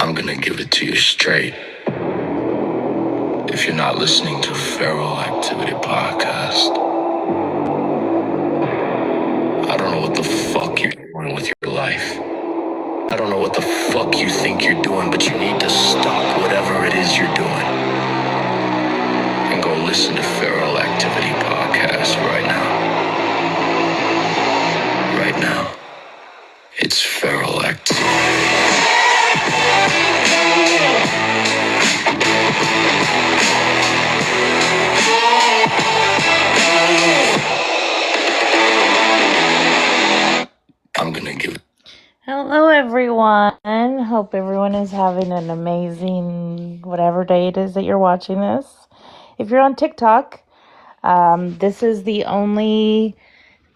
I'm gonna give it to you straight. If you're not listening to Feral Activity Podcast, I don't know what the fuck you're doing with your life. I don't know what the fuck you think you're doing, but you need to stop whatever it is you're doing and go listen to Feral Activity Podcast right now. Right now, it's Feral Activity. I'm gonna give it. Hello, everyone. Hope everyone is having an amazing whatever day it is that you're watching this. If you're on TikTok, this is the only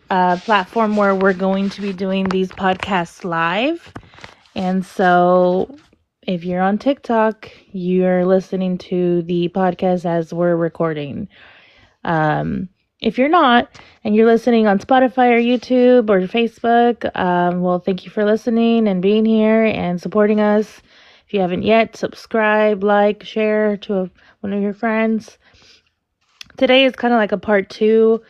platform where we're going to be doing these podcasts live. And so if you're on TikTok, you're listening to the podcast as we're recording. If you're not, and you're listening on Spotify or YouTube or Facebook, well, thank you for listening and being here and supporting us. If you haven't yet, subscribe, like, share to one of your friends. Today is kind of like a part 2.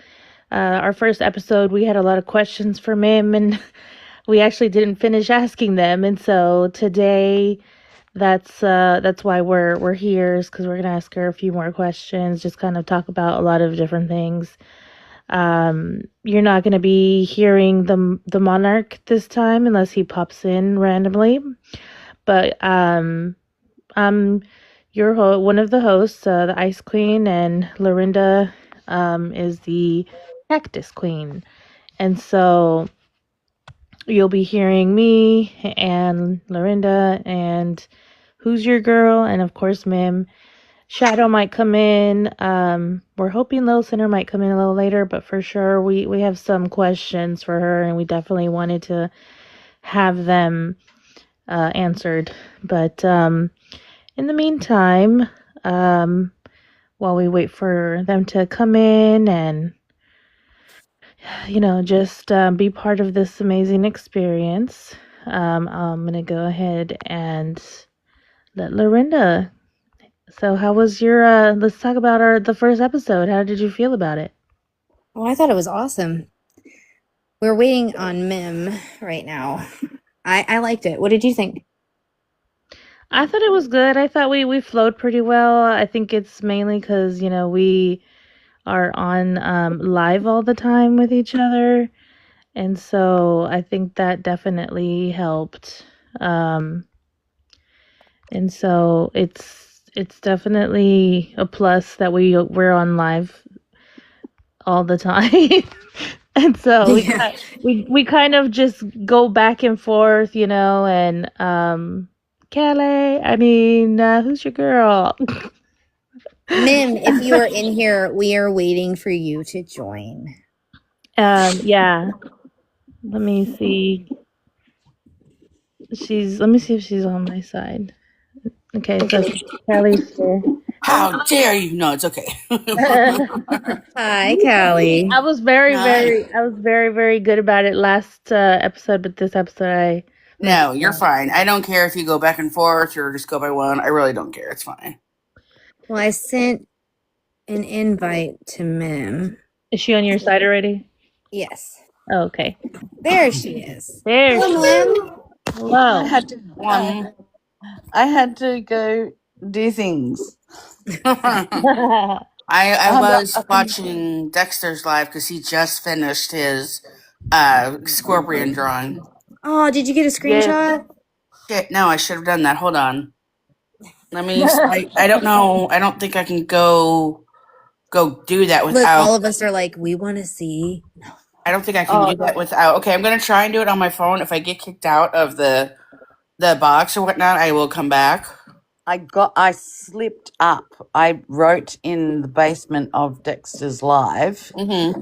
Our first episode, we had a lot of questions from him, and we actually didn't finish asking them. And so today, that's why we're here, is because we're gonna ask her a few more questions, just kind of talk about a lot of different things. You're not gonna be hearing the monarch this time unless he pops in randomly. But I'm your one of the hosts, the Ice Queen, and Lorinda is the Cactus Queen, and so you'll be hearing me and Lorinda and Hoosier Girl, and of course Mim. Shadow might come in. We're hoping Lil Sinner might come in a little later, but for sure we have some questions for her, and we definitely wanted to have them answered. But in the meantime, while we wait for them to come in and just be part of this amazing experience, I'm gonna go ahead and let Lorinda. So how was your, let's talk about the first episode. How did you feel about it? Well, I thought it was awesome. We're waiting on Mim right now. I liked it. What did you think? I thought it was good. I thought we flowed pretty well. I think it's mainly because, we are on live all the time with each other. And so I think that definitely helped. And so it's definitely a plus that we're on live all the time. And so we kind of just go back and forth, and Callie, who's your girl? Mim, if you are in here, we are waiting for you to join. Yeah. Let me see. Let me see if she's on my side. Okay, so Callie's here. How dare you? No, it's okay. Hi, Callie. I was very, very good about it last episode, but this episode No, you're fine. I don't care if you go back and forth or just go by one. I really don't care. It's fine. Well, I sent an invite to Mim. Is she on your side already? Yes. Oh, okay. There she is. There. Hello, Mim. Hello. I had to go do things. I was watching Dexter's live because he just finished his scorpion drawing. Oh, did you get a screenshot? Shit, no, I should have done that. Hold on. Let me. I don't know. I don't think I can go do that without. Look, all of us are like, we want to see. I don't think I can do that without. Okay, I'm gonna try and do it on my phone. If I get kicked out of the box or whatnot, I will come back. I slipped up. I wrote in the basement of Dexter's live. Mm-hmm.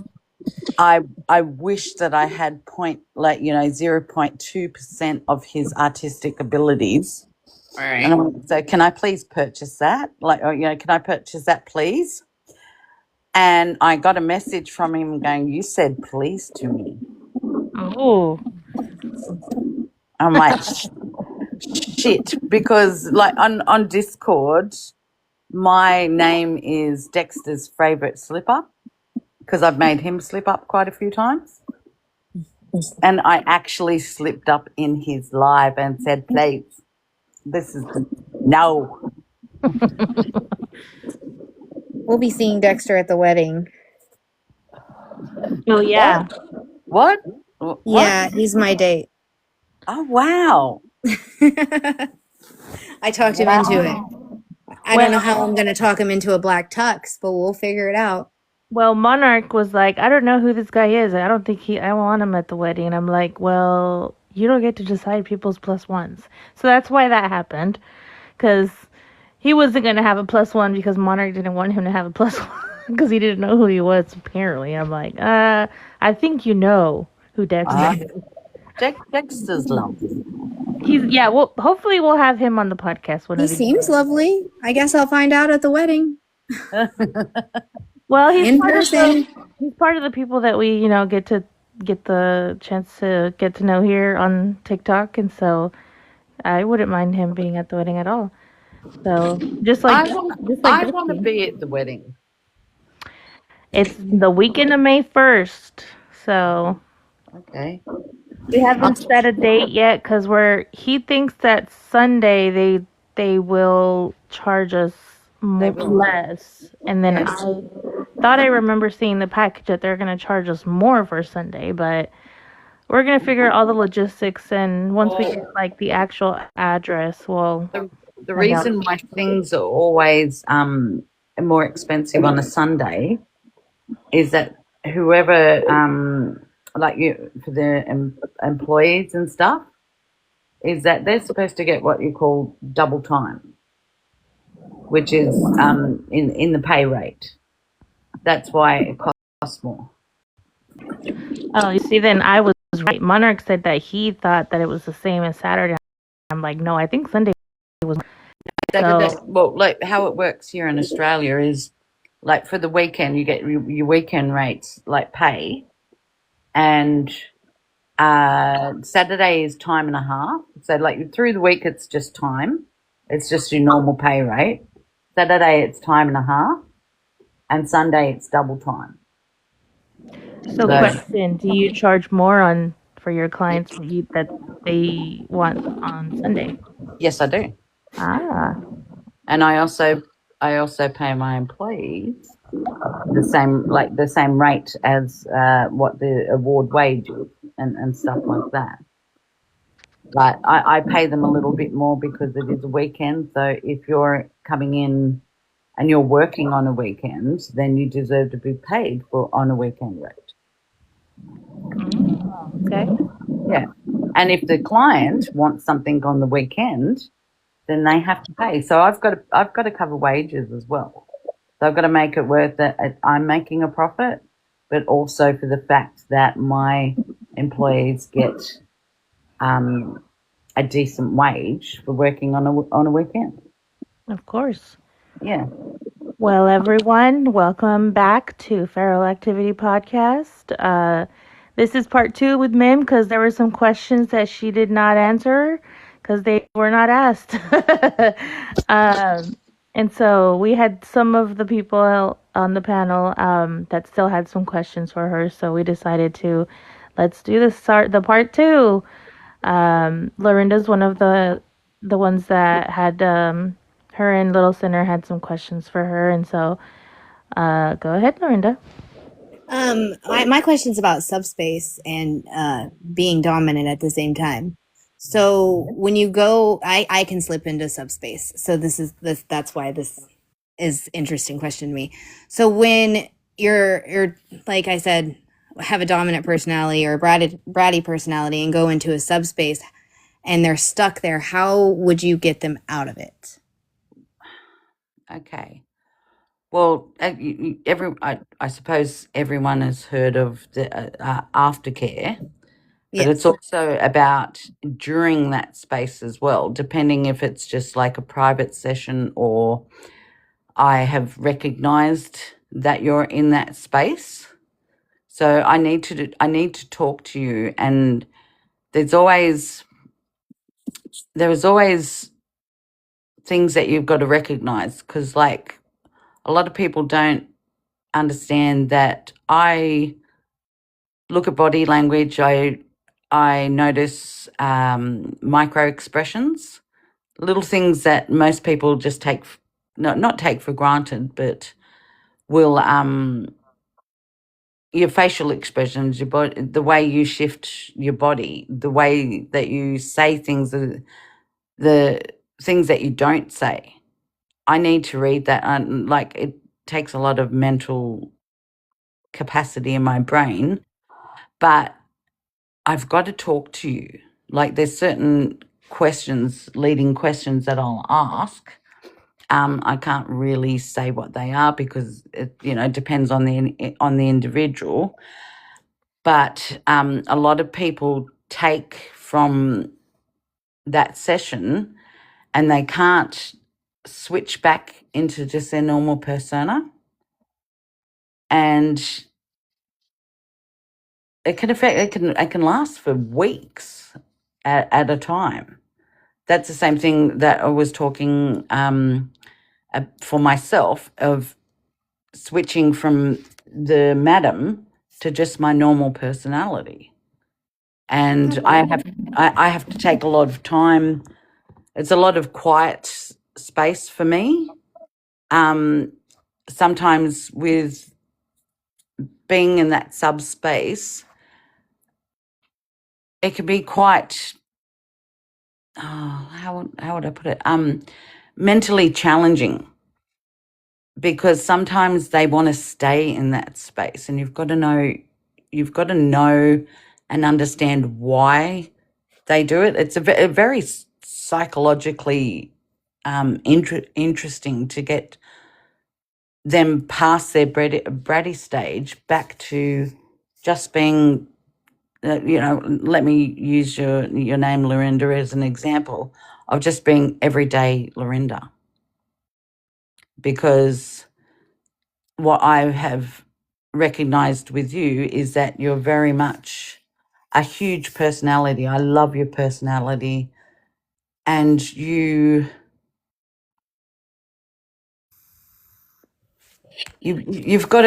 I wish that I had 0.2% of his artistic abilities. All right. And so can I please purchase that? Can I purchase that, please? And I got a message from him going, "You said please to me." Oh. I'm like, shit because, like, on Discord, my name is Dexter's favourite slip-up because I've made him slip up quite a few times. And I actually slipped up in his live and said, please, this is no. We'll be seeing Dexter at the wedding. Oh yeah. What? What? Yeah, he's my date. Oh, wow. I talked him into it. I don't know how I'm going to talk him into a black tux, but we'll figure it out. Well, Monarch was like, I don't know who this guy is. I don't think I want him at the wedding. And I'm like, well, you don't get to decide people's plus ones. So that's why that happened. Because he wasn't going to have a plus one because Monarch didn't want him to have a plus one because he didn't know who he was, apparently. I'm like, I think you know who Dexter is. Dexter's lovely. Well, hopefully we'll have him on the podcast. He seems lovely. I guess I'll find out at the wedding. Well, In person. He's part of the people that we, get the chance to get to know here on TikTok, and so I wouldn't mind him being at the wedding at all. So I want to be at the wedding. It's the weekend of May 1st, so okay. We haven't set a date yet because he thinks that Sunday they will charge us less, and then I thought I remember seeing the package that they're going to charge us more for Sunday, but we're going to figure out all the logistics, and once we get like the actual address, the reason why things are always more expensive on a Sunday is that whoever like you for the employees and stuff is that they're supposed to get what you call double time, which is in the pay rate. That's why it costs more. Oh, you see, then I was right. Monarch said that he thought that it was the same as Saturday. I'm like, no, I think Sunday was. Well, like how it works here in Australia is like for the weekend you get your weekend rates like pay, and Saturday is time and a half. So like through the week it's just time. It's just your normal pay rate. Saturday it's time and a half, and Sunday it's double time. So question, do you charge more for your clients that they want on Sunday? Yes, I do. And I also pay my employees the same rate as what the award wage is and stuff like that. But I pay them a little bit more because it is a weekend. So if you're coming in and you're working on a weekend, then you deserve to be paid on a weekend rate. Okay. Yeah. And if the client wants something on the weekend, then they have to pay. So I've got to cover wages as well. So I've got to make it worth that I'm making a profit, but also for the fact that my employees get a decent wage for working on a weekend. Of course. Yeah. Well, everyone, welcome back to Feral Activity Podcast. This is part 2 with Mim because there were some questions that she did not answer because they were not asked. And so we had some of the people on the panel that still had some questions for her. So we decided let's do the part 2. Lorinda's one of the ones that had her and Lil Sinner had some questions for her, and so go ahead, Lorinda. My question's about subspace and being dominant at the same time. So when you go, I can slip into subspace. So that's why this is interesting question to me. So when you're like I said, have a dominant personality or a bratty personality and go into a subspace and they're stuck there, how would you get them out of it? Okay. Well, I suppose everyone has heard of the aftercare, but it's also about during that space as well, depending if it's just like a private session or I have recognized that you're in that space. So I need to talk to you, and there's always there is always things that you've got to recognize, because like a lot of people don't understand that I look at body language. I notice micro expressions, little things that most people just take not take for granted, but will your facial expressions, your body, the way you shift your body, the way that you say things, the things that you don't say. I need to read that. Like, it takes a lot of mental capacity in my brain, but I've got to talk to you. Like, there's certain questions, leading questions that I'll ask. I can't really say what they are because it, depends on the individual. But a lot of people take from that session and they can't switch back into just their normal persona, and it can last for weeks at a time. That's the same thing that I was talking for myself, of switching from the madam to just my normal personality. And I have to take a lot of time. It's a lot of quiet space for me. Sometimes with being in that subspace, it can be quite, how would I put it? Mentally challenging, because sometimes they want to stay in that space, and you've got to know and understand why they do it. It's a very psychologically interesting to get them past their bratty stage back to just being, let me use your name, Lorinda, as an example of just being everyday Lorinda. Because what I have recognized with you is that you're very much a huge personality. I love your personality, and you've got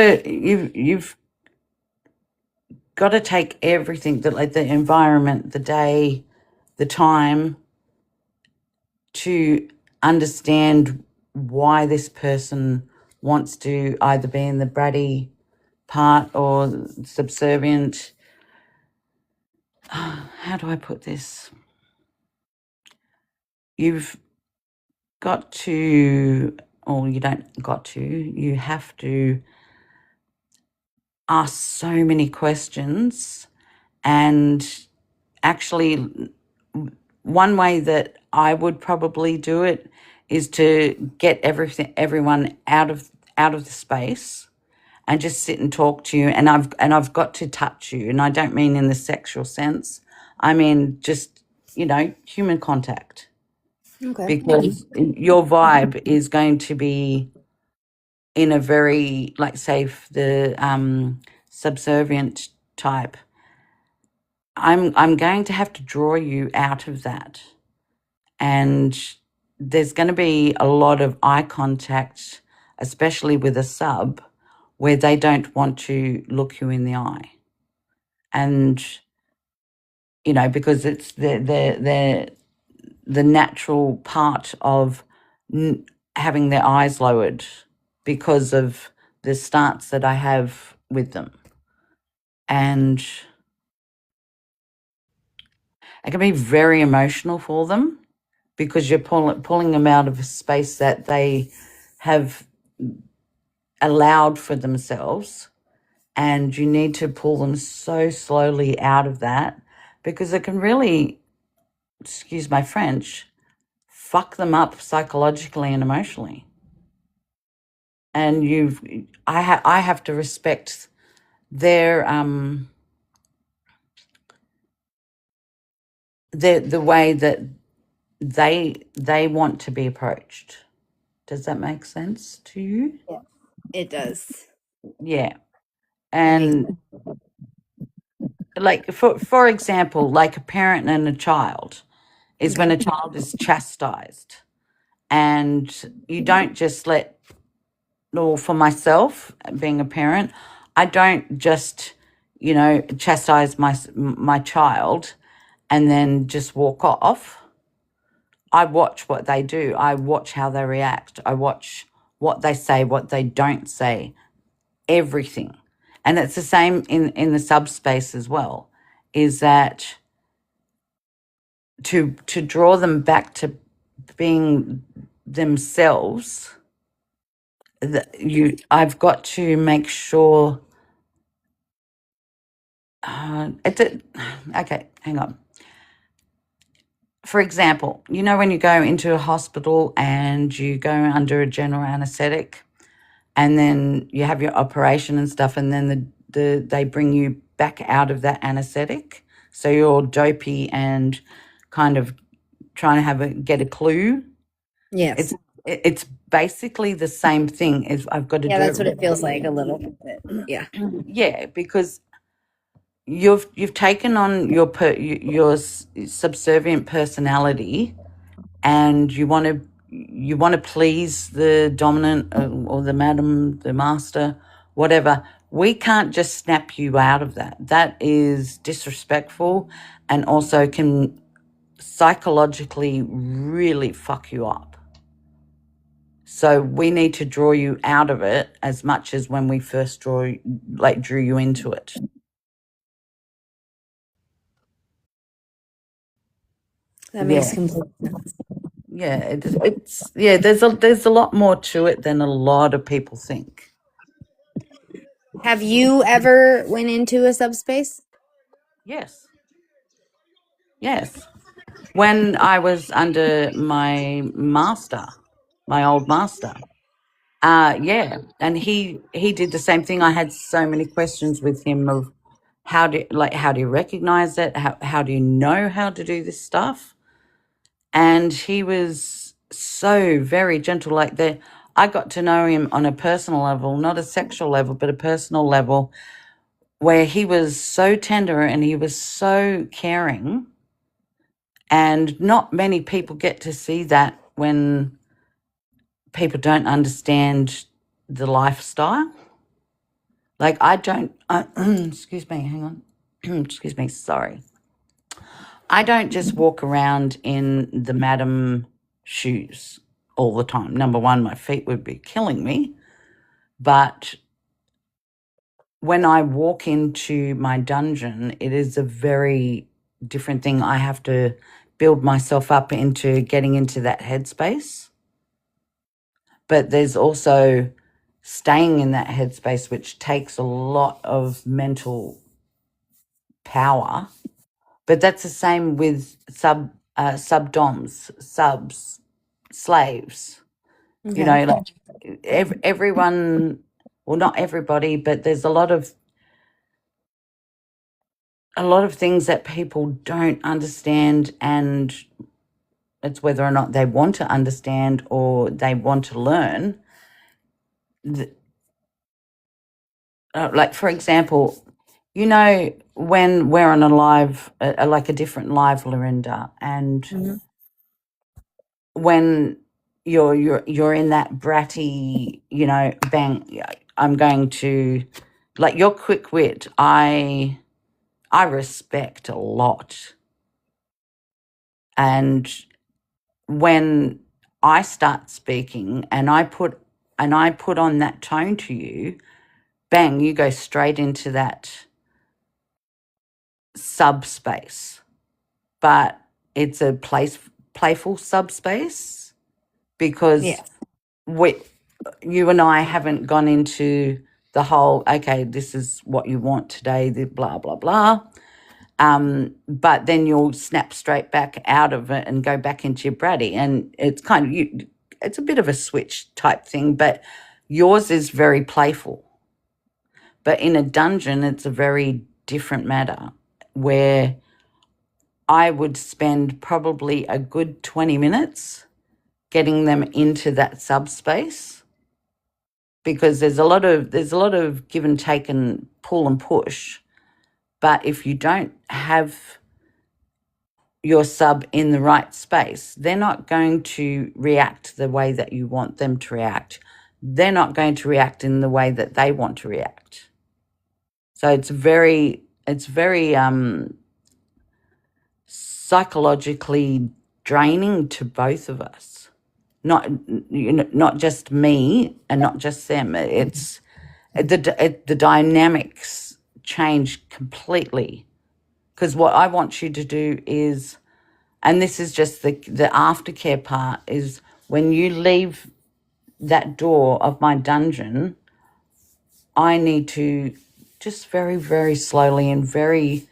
to take everything, like the environment, the day, the time, to understand why this person wants to either be in the bratty part or subservient. How do I put this? You've got to, or you don't got to, you have to ask so many questions. And actually, one way that I would probably do it is to get everyone out of the space and just sit and talk to you. And I've got to touch you, and I don't mean in the sexual sense. I mean just, human contact. Okay. Because your vibe is going to be in a very, like, say, the subservient type. I'm going to have to draw you out of that. And there's going to be a lot of eye contact, especially with a sub, where they don't want to look you in the eye. And, because it's the natural part of having their eyes lowered because of the stance that I have with them. And it can be very emotional for them, because you're pulling them out of a space that they have allowed for themselves, and you need to pull them so slowly out of that, because it can really, excuse my French, fuck them up psychologically and emotionally. And I have to respect their the way that they want to be approached. Does that make sense to you? Yeah, it does. Yeah. And like, for example, like a parent and a child, is when a child is chastised. And you don't just let, or for myself, being a parent, I don't just, chastise my child and then just walk off. I watch what they do. I watch how they react. I watch what they say, what they don't say, everything. And it's the same in the subspace as well, is that to draw them back to being themselves, I've got to make sure okay, hang on. For example, when you go into a hospital and you go under a general anesthetic and then you have your operation and stuff, and then they bring you back out of that anesthetic, so you're all dopey and kind of trying to get a clue. Yes. It's basically the same thing as I've got to do. Yeah, that's what it feels like a little bit. Yeah. Yeah, because you've taken on your subservient personality, and you want to please the dominant or the madam, the master, whatever. We can't just snap you out of that. That is disrespectful, and also can psychologically really fuck you up. So we need to draw you out of it as much as when we first drew you into it. That makes complete sense. Yeah, there's a lot more to it than a lot of people think. Have you ever went into a subspace? Yes. When I was under my old master. Yeah, and he did the same thing. I had so many questions with him of how do you recognize it? How do you know how to do this stuff? And he was so very gentle. I got to know him on a personal level, not a sexual level, but a personal level, where he was so tender and he was so caring. And not many people get to see that when people don't understand the lifestyle. Like, I don't, excuse me, hang on. Excuse me, sorry. I don't just walk around in the madam shoes all the time. Number one, my feet would be killing me. But when I walk into my dungeon, it is a very different thing. I have to build myself up into getting into that headspace. But there's also staying in that headspace, which takes a lot of mental power. But that's the same with subdoms, subs, slaves. Okay. Everyone, well, not everybody, but there's a lot of things that people don't understand, and it's whether or not they want to understand or they want to learn. Like, for example, when we're on a live, like a different live, Lorinda, and when you're in that bratty, bang, I'm going to, like, your quick wit, I respect a lot. And when I start speaking and I put on that tone to you, bang, you go straight into that subspace. But it's a playful subspace, because you and I haven't gone into the whole, okay, this is what you want today, the blah, blah, blah. But then you'll snap straight back out of it and go back into your bratty. And it's kind of, it's a bit of a switch type thing, but yours is very playful. But in a dungeon, it's a very different matter, where I would spend probably a good 20 minutes getting them into that subspace, because there's a lot of give and take and pull and push. But if you don't have your sub in the right space, they're not going to react the way that you want them to react. They're not going to react in the way that they want to react. So it's very psychologically draining to both of us. Not just me and not just them. It's the dynamics change completely. Because what I want you to do is, and this is just the aftercare part, is when you leave that door of my dungeon, I need to just very, very slowly and very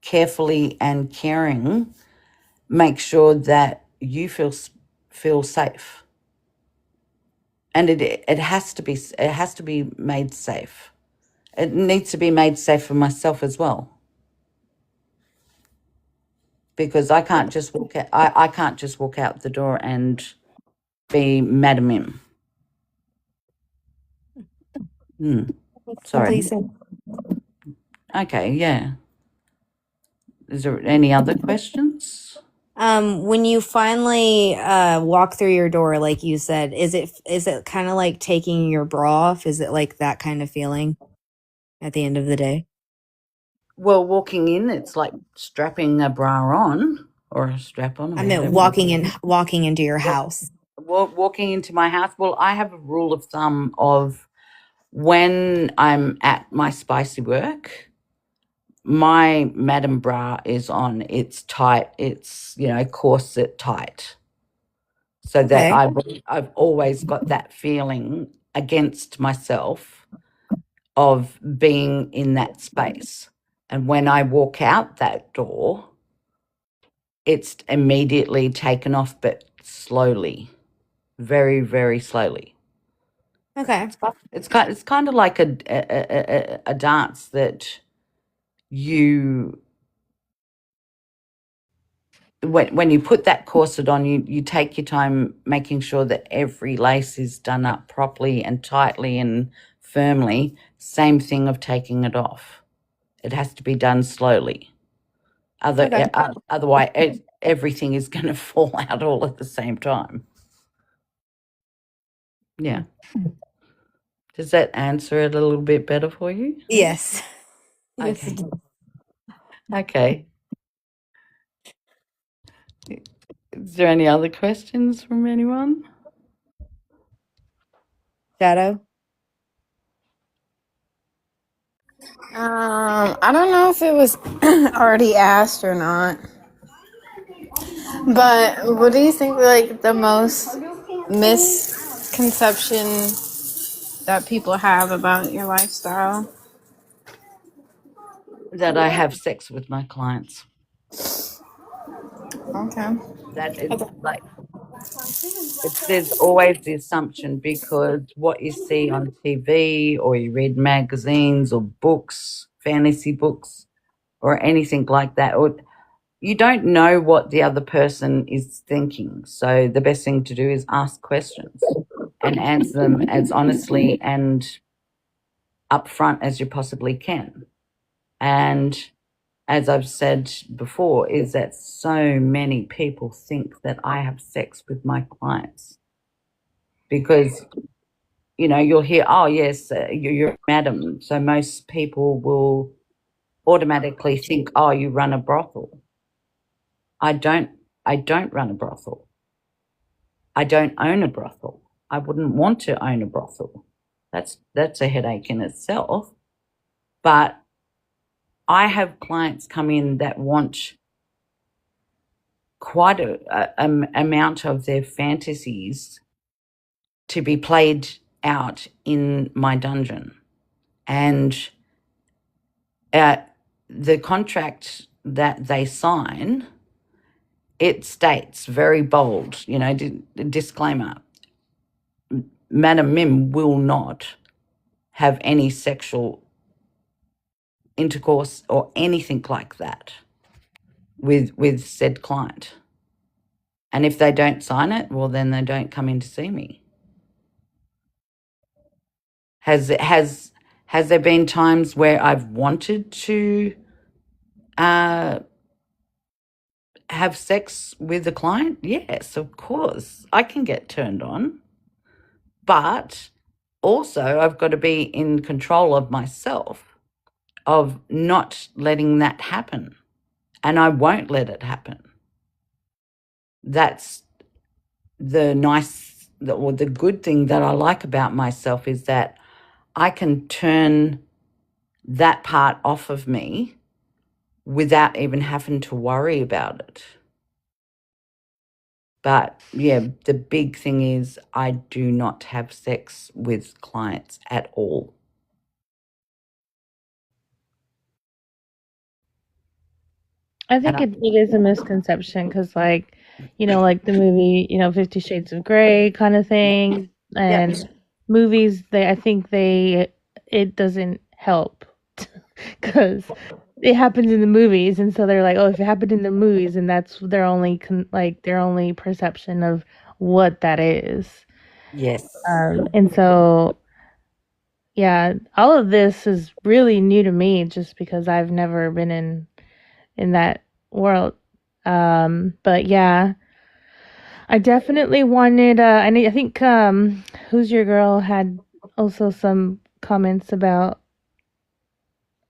carefully and caring make sure that you feel safe. And it has to be made safe. It needs to be made safe for myself as well. Because I can't just walk out. I can't just walk out the door and be Madam M. Sorry. Complete sense. Okay, yeah. Is there any other questions? When you finally walk through your door, like you said, is it kind of like taking your bra off? Is it like that kind of feeling at the end of the day? Well, walking in, it's like strapping a bra on or a strap on. Or I meant whatever. walking into your house. Walking into my house. Well, I have a rule of thumb of when I'm at my spicy work, my Madam Bra is on. It's tight. It's, corset tight. So that I've always got that feeling against myself of being in that space. And when I walk out that door, it's immediately taken off, but slowly, very, very slowly. Okay. It's kind of like a dance that you, when you put that corset on, you take your time making sure that every lace is done up properly and tightly and firmly. Same thing of taking it off. It has to be done slowly. Otherwise, everything is going to fall out all at the same time. Yeah. Does that answer it a little bit better for you? Yes. Okay. Okay. Is there any other questions from anyone? Shadow. I don't know if it was already asked or not, but what do you think like the most misconception that people have about your lifestyle? That I have sex with my clients. Okay. That is like, there's always the assumption because what you see on TV or you read magazines or books, fantasy books or anything like that, or you don't know what the other person is thinking. So the best thing to do is ask questions and answer them as honestly and upfront as you possibly can. And as I've said before, is that so many people think that I have sex with my clients because, you'll hear, oh, yes, you're a madam. So most people will automatically think, oh, you run a brothel. I don't run a brothel. I don't own a brothel. I wouldn't want to own a brothel. That's a headache in itself. But I have clients come in that want quite a amount of their fantasies to be played out in my dungeon. And the contract that they sign, it states very bold, disclaimer, Madam Mim will not have any sexual intercourse or anything like that with said client. And if they don't sign it, well, then they don't come in to see me. Has there been times where I've wanted to have sex with a client? Yes, of course. I can get turned on. But also, I've got to be in control of myself, of not letting that happen. And I won't let it happen. That's the the good thing that I like about myself, is that I can turn that part off of me without even having to worry about it. But yeah, the big thing is I do not have sex with clients at all. I think it is a misconception because, like, like the movie, 50 Shades of Grey kind of thing. And movies, I think it doesn't help because it happens in the movies. And so they're like, oh, if it happened in the movies, and that's their only, their only perception of what that is. Yes. And so, yeah, all of this is really new to me just because I've never been in that world. But yeah, I definitely wanted, I think, Hoosier Girl had also some comments about,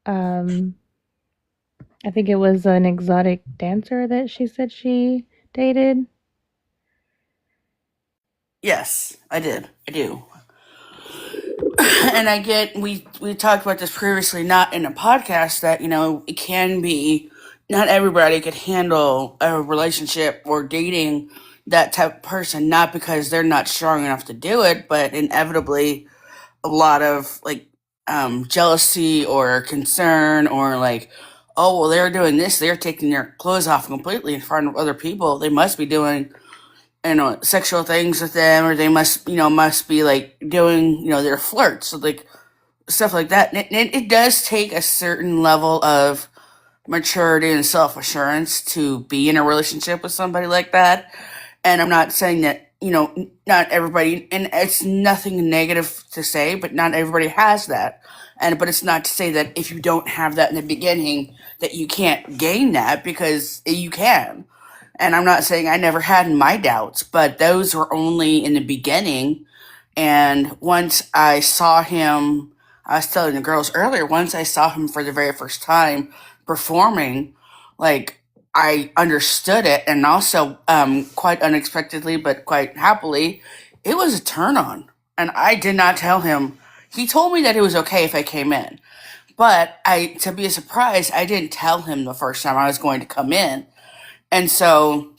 I think it was an exotic dancer that she said she dated. Yes, I did. I do. And I get, we talked about this previously, not in a podcast, that, it can be, not everybody could handle a relationship or dating that type of person, not because they're not strong enough to do it, but inevitably a lot of jealousy or concern, or like, oh, well, they're doing this, they're taking their clothes off completely in front of other people, they must be doing sexual things with them, or they must be like doing their flirts, so, like, stuff like that. And it does take a certain level of maturity and self-assurance to be in a relationship with somebody like that. And I'm not saying that not everybody, and it's nothing negative to say, but not everybody has that. But it's not to say that if you don't have that in the beginning that you can't gain that, because you can. And I'm not saying I never had my doubts, but those were only in the beginning. And once I saw him, I was telling the girls earlier, once I saw him for the very first time performing, like, I understood it. And also, quite unexpectedly, but quite happily, it was a turn on. And I did not tell him. He told me that it was okay if I came in. But to be a surprise, I didn't tell him the first time I was going to come in. And so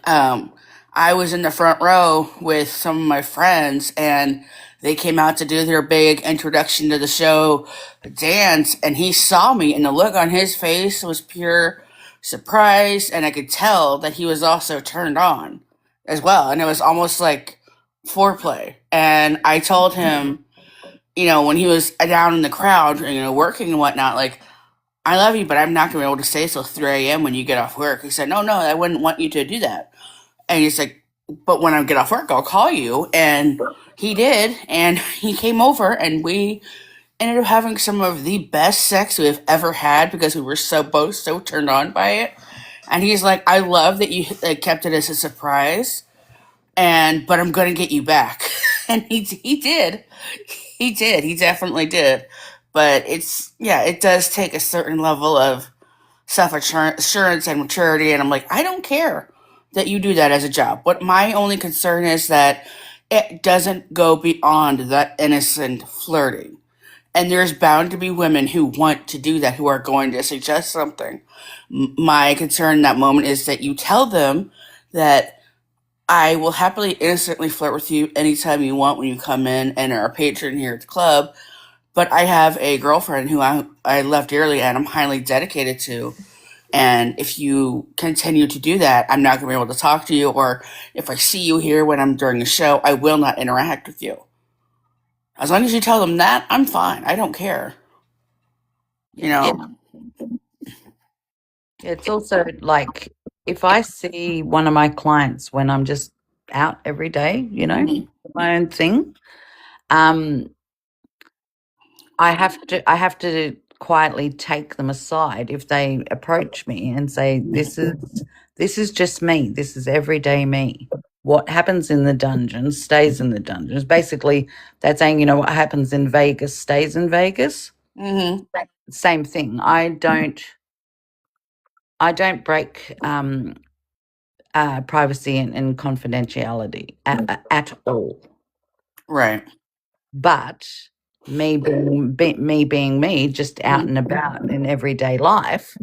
I was in the front row with some of my friends, and they came out to do their big introduction to the show dance, and he saw me, and the look on his face was pure surprise, and I could tell that he was also turned on as well, and it was almost like foreplay. And I told him, when he was down in the crowd, working and whatnot, like, I love you, but I'm not going to be able to stay till 3 a.m. when you get off work. He said, no, I wouldn't want you to do that. And he's like, but when I get off work, I'll call you. And he did. And he came over, and we ended up having some of the best sex we've ever had, because we were both so turned on by it. And he's like, I love that you kept it as a surprise. But I'm going to get you back. And he did. He did. He definitely did. But it does take a certain level of self-assurance and maturity. And I'm like, I don't care that you do that as a job. But my only concern is that it doesn't go beyond that innocent flirting. And there's bound to be women who want to do that, who are going to suggest something. My concern in that moment is that you tell them that I will happily, innocently flirt with you anytime you want when you come in and are a patron here at the club. But I have a girlfriend who I love dearly and I'm highly dedicated to. And if you continue to do that, I'm not going to be able to talk to you. Or if I see you here when I'm during the show, I will not interact with you. As long as you tell them that, I'm fine. I don't care. It's also like, if I see one of my clients when I'm just out every day, my own thing, I have to quietly take them aside if they approach me and say, this is just me. This is everyday me. What happens in the dungeon stays in the dungeons. Basically, that's saying, what happens in Vegas stays in Vegas. Mm-hmm. Same thing. I don't break privacy and confidentiality at all. Right. But me being me, just out and about in everyday life,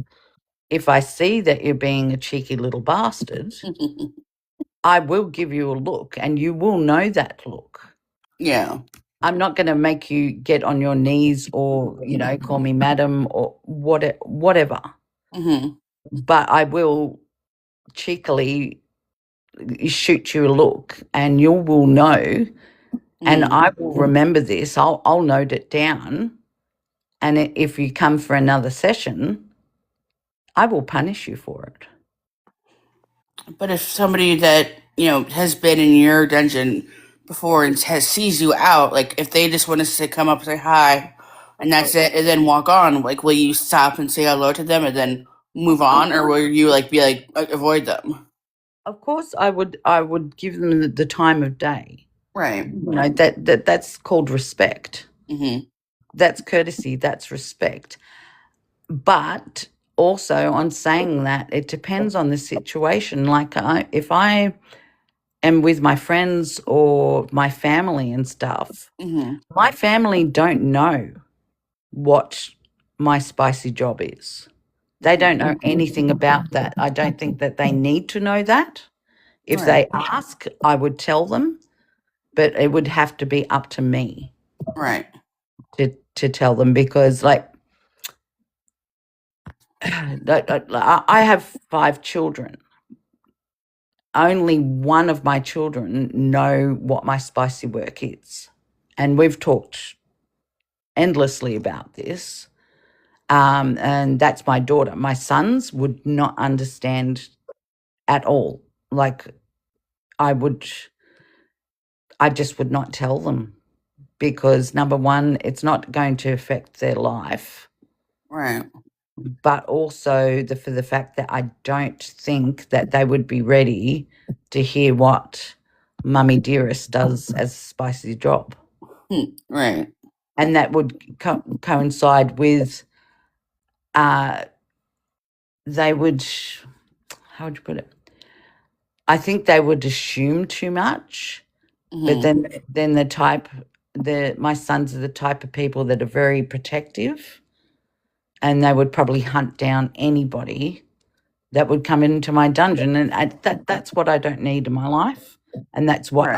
if I see that you're being a cheeky little bastard, I will give you a look, and you will know that look. Yeah. I'm not going to make you get on your knees or, call me madam or whatever. Mm-hmm. But I will cheekily shoot you a look, and you will know, and I will remember this. I'll note it down, and if you come for another session, I will punish you for it. But if somebody that has been in your dungeon before and sees you out, like if they just want to come up and say hi, and that's it, and then walk on, like will you stop and say hello to them and then move on, or will you be like avoid them? Of course, I would give them the time of day. Right. That's called respect. Mm-hmm. That's courtesy. That's respect. But also, on saying that, it depends on the situation. Like if I am with my friends or my family and stuff, Mm-hmm. my family don't know what my spicy job is. They don't know anything about that. I don't think that they need to know that. If Right. they ask, I would tell them, but it would have to be up to me Right. to tell them, because I have 5 children. Only one of my children know what my spicy work is. And we've talked endlessly about this. And that's my daughter. My sons would not understand at all. Like I just would not tell them, because number one, it's not going to affect their life. Right. But also for the fact that I don't think that they would be ready to hear what Mummy Dearest does as a spicy job. Right. And that would coincide with, they would, how would you put it? I think they would assume too much, but then my sons are the type of people that are very protective, and they would probably hunt down anybody that would come into my dungeon, and that's what I don't need in my life, and that's what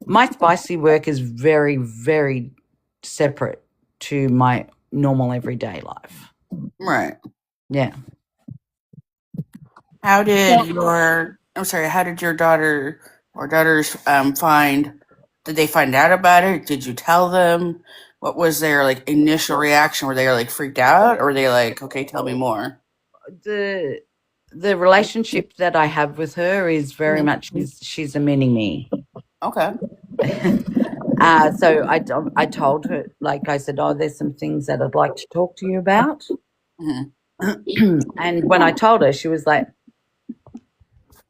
my spicy work is very, very separate to my normal everyday life. Right. Yeah. How did your daughter or daughters find? Did they find out about it? Did you tell them? What was their initial reaction? Were they freaked out, or were they like, okay, tell me more? The relationship that I have with her is very much, she's a mini me. Okay. So I told her, like I said, there's some things that I'd like to talk to you about. Mm-hmm. And when I told her, she was like,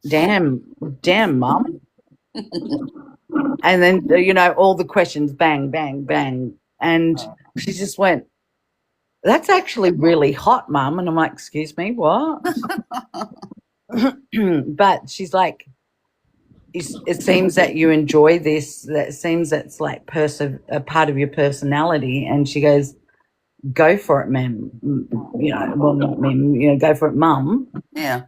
damn, Mum. And then, all the questions, bang, bang, bang. And she just went, that's actually really hot, Mum. And I'm like, excuse me, what? But she's like, it seems that you enjoy this. That seems that's like a part of your personality. And she goes, go for it, ma'am. Well, not ma'am, go for it, Mum. Yeah.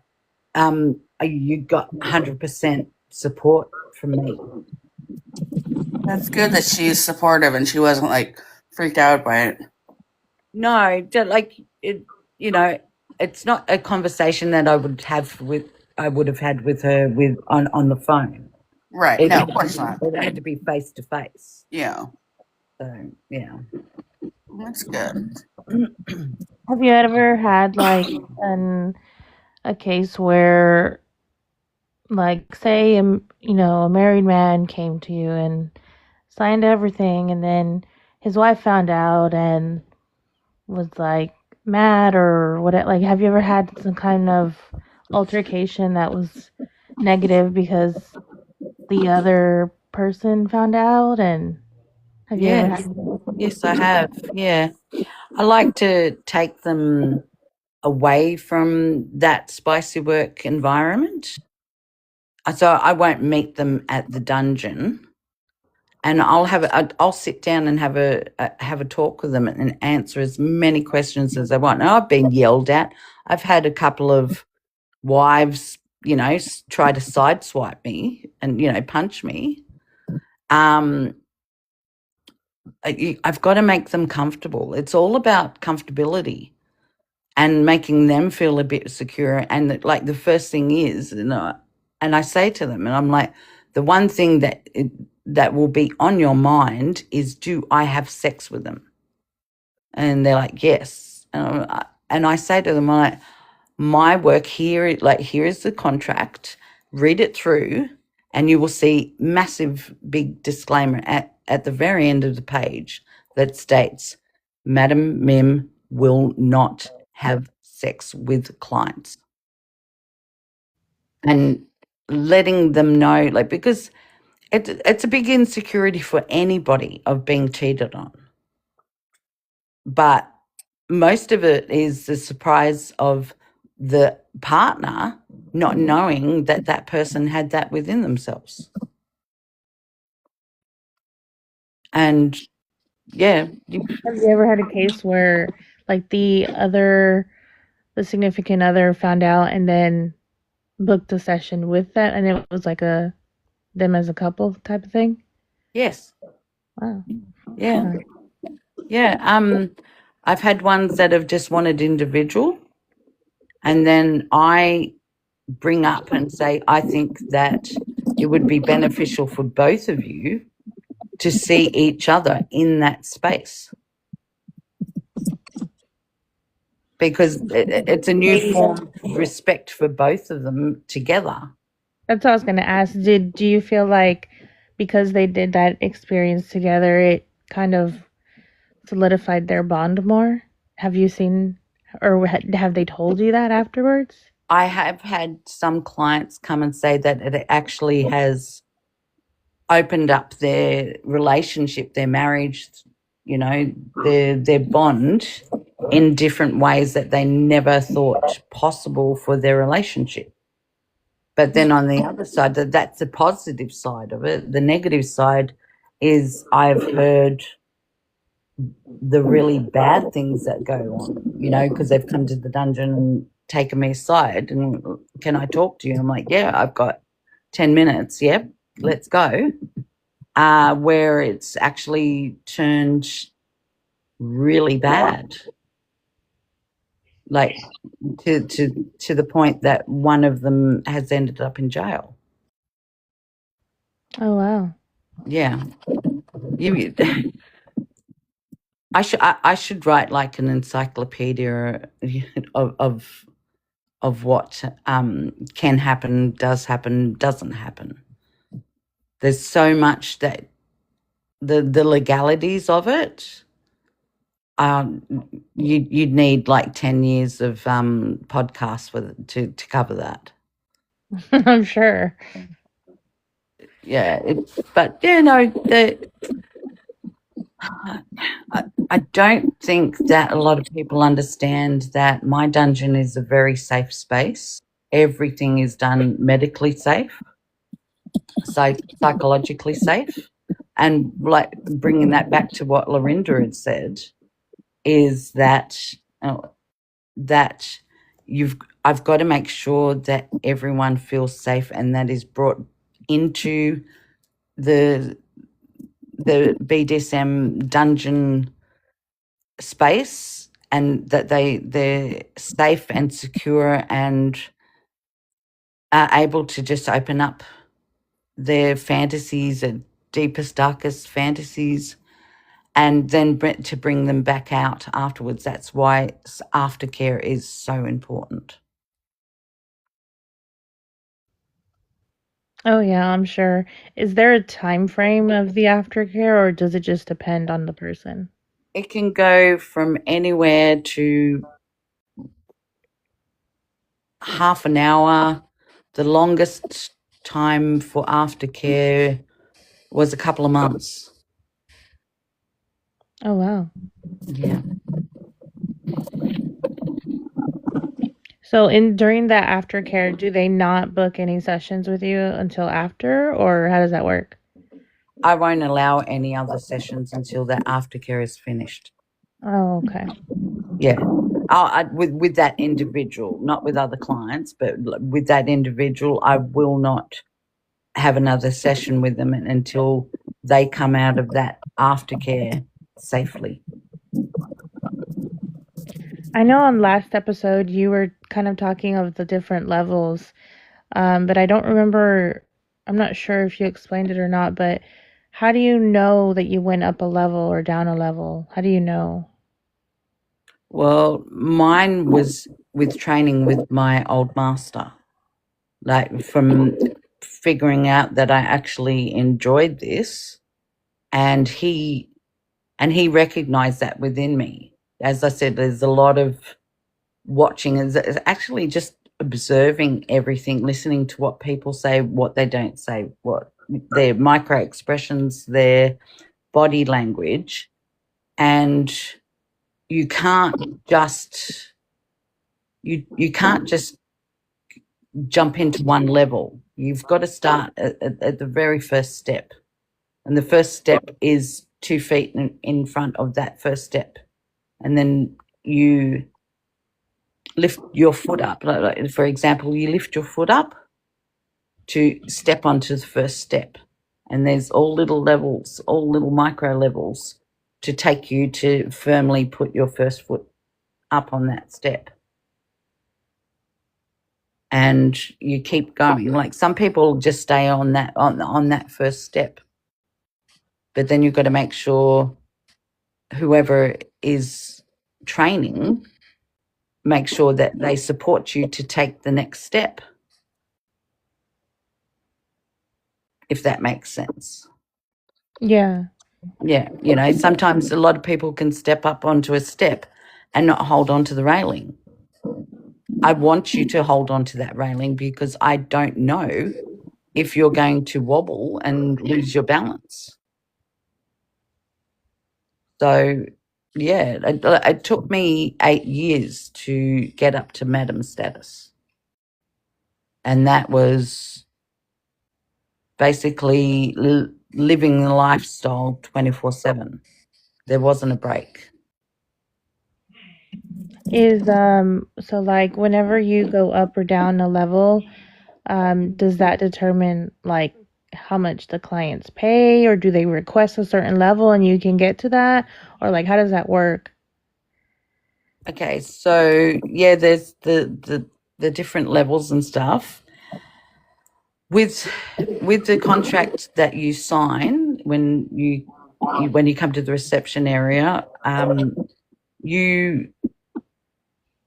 You got 100% support from me. That's good that she's supportive and she wasn't freaked out by it. No, it's not a conversation that I would have had with her on the phone. Right. No, of course not. It had to be face to face. Yeah. So yeah. That's good. Have you ever had a case where, say, a married man came to you and signed everything, and then his wife found out, and was like mad or what? Like, have you ever had some kind of altercation that was negative because the other person found out? And have you ever Yes, had? yes, I have. Yeah, I like to take them away from that spicy work environment. So I won't meet them at the dungeon, and I'll sit down and have a talk with them and answer as many questions as they want. Now, I've been yelled at. I've had a couple of wives, try to sideswipe me and punch me. I've got to make them comfortable. It's all about comfortability and making them feel a bit secure. And like the first thing is, and I say to them, and I'm like, the one thing that will be on your mind is, do I have sex with them? And they're like, yes. And I say to them, like, my work here, like, here is the contract, read it through, and you will see massive big disclaimer at the very end of the page that states, Madam Mim will not have sex with clients. And letting them know, like, because it's a big insecurity for anybody of being cheated on. But most of it is the surprise of the partner not knowing that that person had that within themselves. And yeah, Have you ever had a case where like the significant other found out and then booked a session with that, and it was like a them as a couple type of thing? yes, Wow. yeah, yeah. I've had ones that have just wanted individual, and then I bring up and say, I think that it would be beneficial for both of you to see each other in that space, because it's a new form of respect for both of them together. That's what I was gonna ask. Do you feel like because they did that experience together, it kind of solidified their bond more? Have you seen, or have they told you that afterwards? I have had some clients come and say that it actually has opened up their relationship, their marriage, their bond in different ways that they never thought possible for their relationship. But then on the other side, that's the positive side of it. The negative side is I've heard the really bad things that go on, because they've come to the dungeon and taken me aside and, can I talk to you? I'm like, yeah, I've got 10 minutes. Yep, let's go. Where it's actually turned really bad, like to the point that one of them has ended up in jail. Oh wow. Yeah. I should write like an encyclopedia of what can happen, does happen, doesn't happen. There's so much that the legalities of it. You'd need like 10 years of podcasts to cover that. I'm sure. Yeah, but yeah, no, I don't think that a lot of people understand that my dungeon is a very safe space. Everything is done medically safe, psychologically safe, and like bringing that back to what Lorinda had said, is that that I've got to make sure that everyone feels safe, and that is brought into the BDSM dungeon space, and that they're safe and secure and are able to just open up their fantasies and deepest, darkest fantasies, and then to bring them back out afterwards. That's why aftercare is so important. Oh yeah, I'm sure. Is there a time frame of the aftercare, or does it just depend on the person? It can go from anywhere to half an hour. The longest time for aftercare was a couple of months. Oh, wow. Yeah. So during that aftercare, do they not book any sessions with you until after, or how does that work? I won't allow any other sessions until the aftercare is finished. Oh, okay. Yeah. With that individual, not with other clients, but with that individual, I will not have another session with them until they come out of that aftercare safely. I know on last episode you were kind of talking of the different levels, but I don't remember. I'm not sure if you explained it or not, but how do you know that you went up a level or down a level? How do you know? Well, mine was with training with my old master, like from figuring out that I actually enjoyed this, and he recognized that within me. As I said, there's a lot of watching, is actually just observing everything, listening to what people say, what they don't say, what their micro expressions, their body language, and you can't just jump into one level. You've got to start at the very first step, and the first step is 2 feet in front of that first step, and then you lift your foot up. Like, for example, you lift your foot up to step onto the first step, and there's all little levels, all little micro levels to take you to firmly put your first foot up on that step. And you keep going. Like some people just stay on that first step, but then you've got to make sure whoever is training make sure that they support you to take the next step, if that makes sense. Yeah. Yeah, sometimes a lot of people can step up onto a step and not hold on to the railing. I want you to hold on to that railing because I don't know if you're going to wobble and lose your balance. So, yeah, it took me 8 years to get up to madam status. And that was basically living the lifestyle 24/7. There wasn't a break. So like whenever you go up or down a level, does that determine like how much the clients pay, or do they request a certain level and you can get to that, or like how does that work? Okay, so yeah, there's the different levels and stuff. With the contract that you sign when you come to the reception area,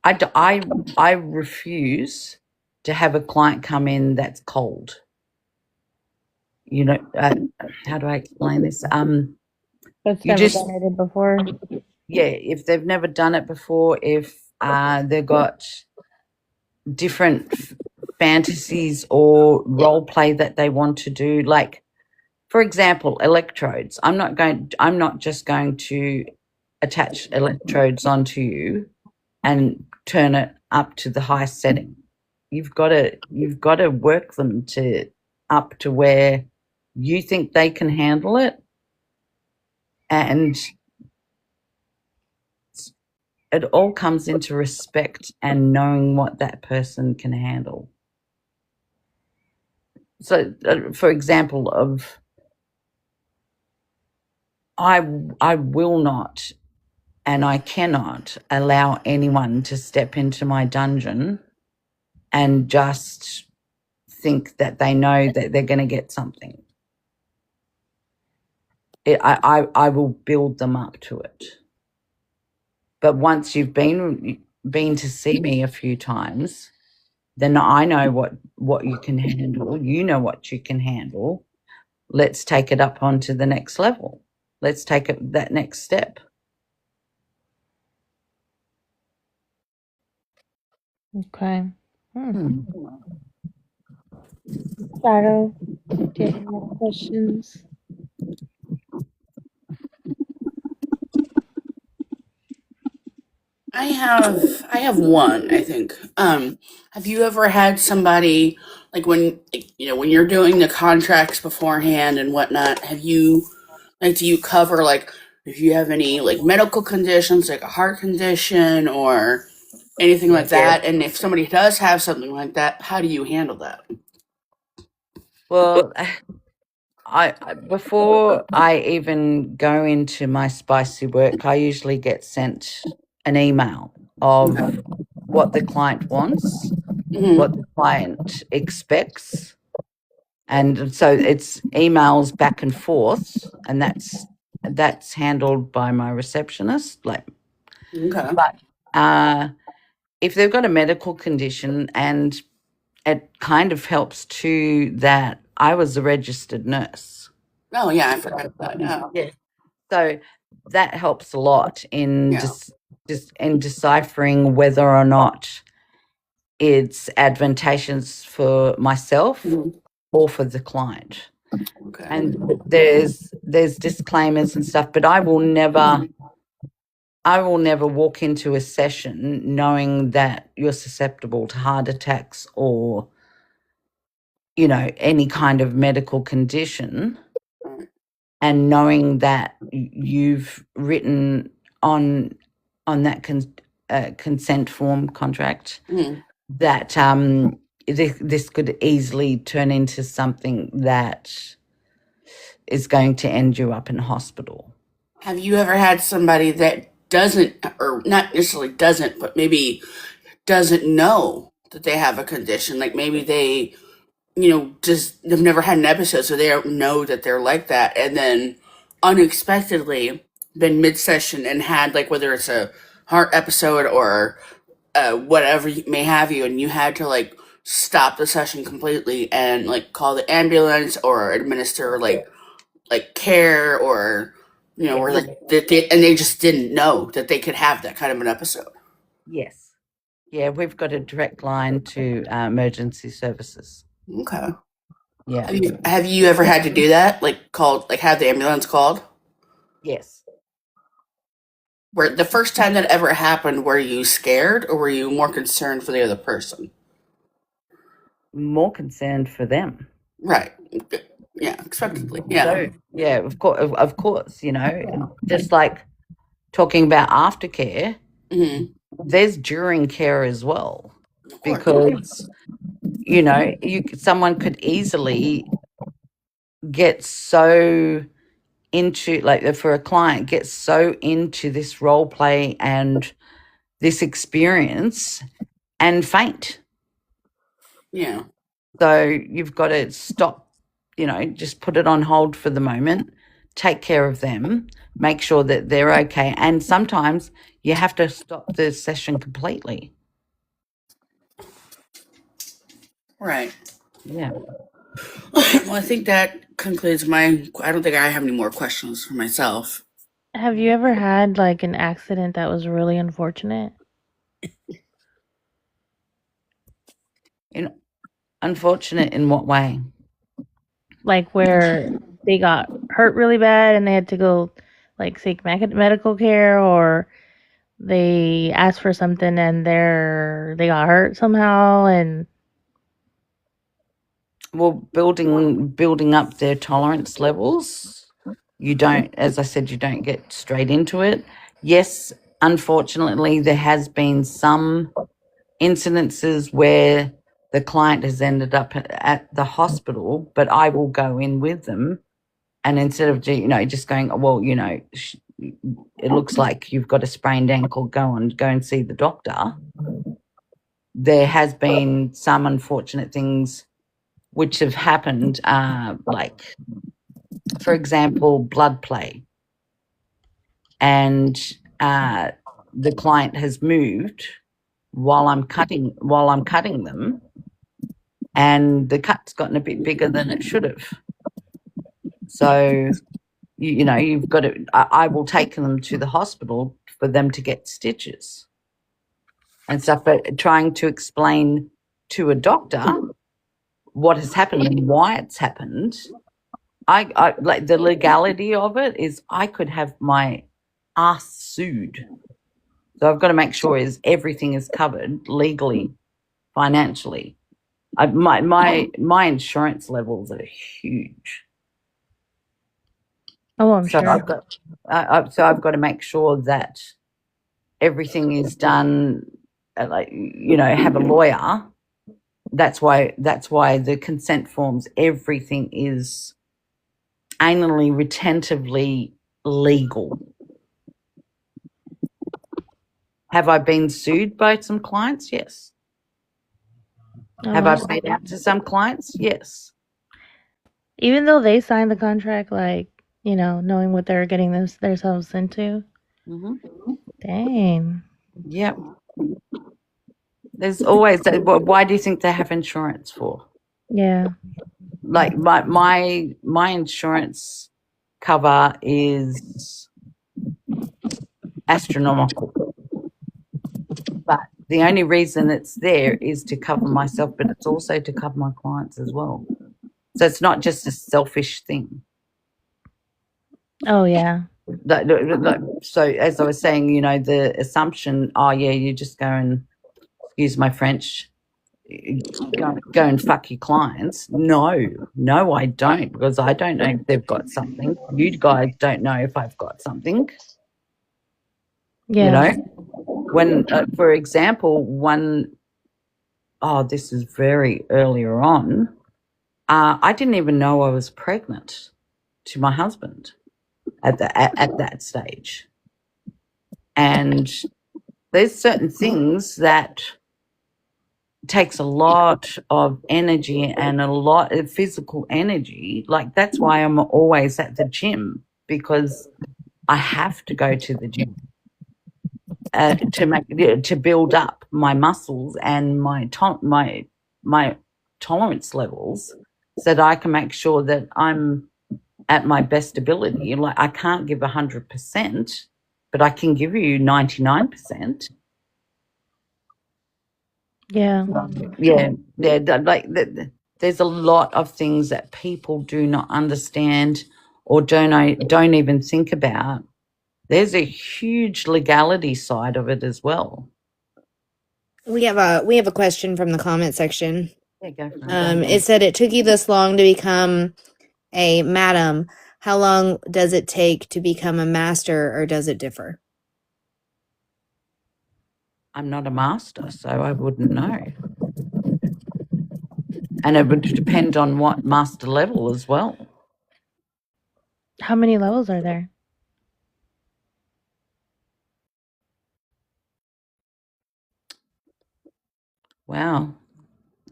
I refuse to have a client come in that's cold. How do I explain this? That's You never just done it before. Yeah, if they've never done it before, if they've got different fantasies or role play that they want to do, like for example, electrodes. I'm not just going to attach electrodes onto you and turn it up to the highest setting. You've got to work them up to where you think they can handle it, and it all comes into respect and knowing what that person can handle. So, for example, I will not and I cannot allow anyone to step into my dungeon and just think that they know that they're going to get something. I will build them up to it. But once you've been to see me a few times, then I know what you can handle. You know what you can handle. Let's take it up onto the next level. Let's take it that next step. Okay. Shadow, do you have any more questions? I have one, I think. Have you ever had somebody like when you're doing the contracts beforehand and whatnot, have you like do you cover like if you have any like medical conditions like a heart condition or anything like that? And if somebody does have something like that, how do you handle that? Well, before I even go into my spicy work, I usually get sent an email Okay. of what the client wants, what the client expects. And so it's emails back and forth, and that's handled by my receptionist. Okay. But if they've got a medical condition, and it kind of helps too that I was a registered nurse. Oh yeah, I forgot about that. Yeah. Yeah. So that helps a lot in Yeah. just in deciphering whether or not it's advantageous for myself or for the client. Okay. And there's disclaimers and stuff, but I will never walk into a session knowing that you're susceptible to heart attacks or any kind of medical condition, and knowing that you've written on that consent form contract that this could easily turn into something that is going to end you up in hospital. Have you ever had somebody that doesn't, or not necessarily doesn't, but maybe doesn't know that they have a condition? Like maybe they, just they've never had an episode, so they don't know that they're like that, and then unexpectedly been mid-session and had like whether it's a heart episode or whatever may have you, and you had to like stop the session completely and like call the ambulance or administer like care or or Yes. like and they just didn't know that they could have that kind of an episode. Yes. Yeah, we've got a direct line to emergency services. Okay. Yeah. Have you ever had to do that? Like called like have the ambulance called? Yes. Where the first time that ever happened, were you scared or were you more concerned for the other person? More concerned for them. Right. Yeah, expectedly. Yeah. So yeah, of course, just like talking about aftercare, there's during care as well, Of course. because someone could easily get so into, like, for a client, get so into this role play and this experience and faint. Yeah. So you've got to stop, just put it on hold for the moment, take care of them, make sure that they're okay. And sometimes you have to stop the session completely. Right. Yeah. Well, I think that concludes my. I don't think I have any more questions for myself. Have you ever had like an accident that was really unfortunate? Unfortunate in what way? Like where they got hurt really bad and they had to go like seek medical care, or they asked for something and they got hurt somehow and Well, building up their tolerance levels. You don't, as I said, you don't get straight into it. Yes, unfortunately, there has been some incidences where the client has ended up at the hospital, but I will go in with them, and instead of just going, well, it looks like you've got a sprained ankle, go and see the doctor. There has been some unfortunate things which have happened, like, for example, blood play, and the client has moved while I'm cutting them, and the cut's gotten a bit bigger than it should have. So you've got to. I will take them to the hospital for them to get stitches. and stuff, but trying to explain to a doctor what has happened and why it's happened. I like the legality of it is I could have my ass sued. So I've got to make sure everything is covered legally, financially. My insurance levels are huge. Oh, I'm So sure. I've got to make sure that everything is done. Like have a lawyer. That's why the consent forms, everything is anally retentively legal. Have I been sued by some clients? Yes. Oh, Have I absolutely. been out to some clients? Yes. Even though they signed the contract, like, knowing what they're getting themselves into. Mm-hmm. Dang. Yep. There's always that. Why do you think they have insurance for? Yeah. Like my insurance cover is astronomical, but the only reason it's there is to cover myself, but it's also to cover my clients as well. So it's not just a selfish thing. Oh, yeah. So as I was saying, the assumption, oh yeah, you just go and, excuse my French, go and fuck your clients. No, I don't, because I don't know if they've got something. You guys don't know if I've got something. Yeah. When, for example, this is very earlier on. I didn't even know I was pregnant to my husband at that stage, and there's certain things that takes a lot of energy and a lot of physical energy. Like that's why I'm always at the gym, because I have to go to the gym to build up my muscles and my tolerance levels, so that I can make sure that I'm at my best ability. Like I can't give 100%, but I can give you 99%. Yeah. Yeah. There's a lot of things that people do not understand or don't even think about. There's a huge legality side of it as well. We have a question from the comment section. Yeah, go for it. It said, it took you this long to become a madam. How long does it take to become a master, or does it differ? I'm not a master, so I wouldn't know. And it would depend on what master level as well. How many levels are there? Wow.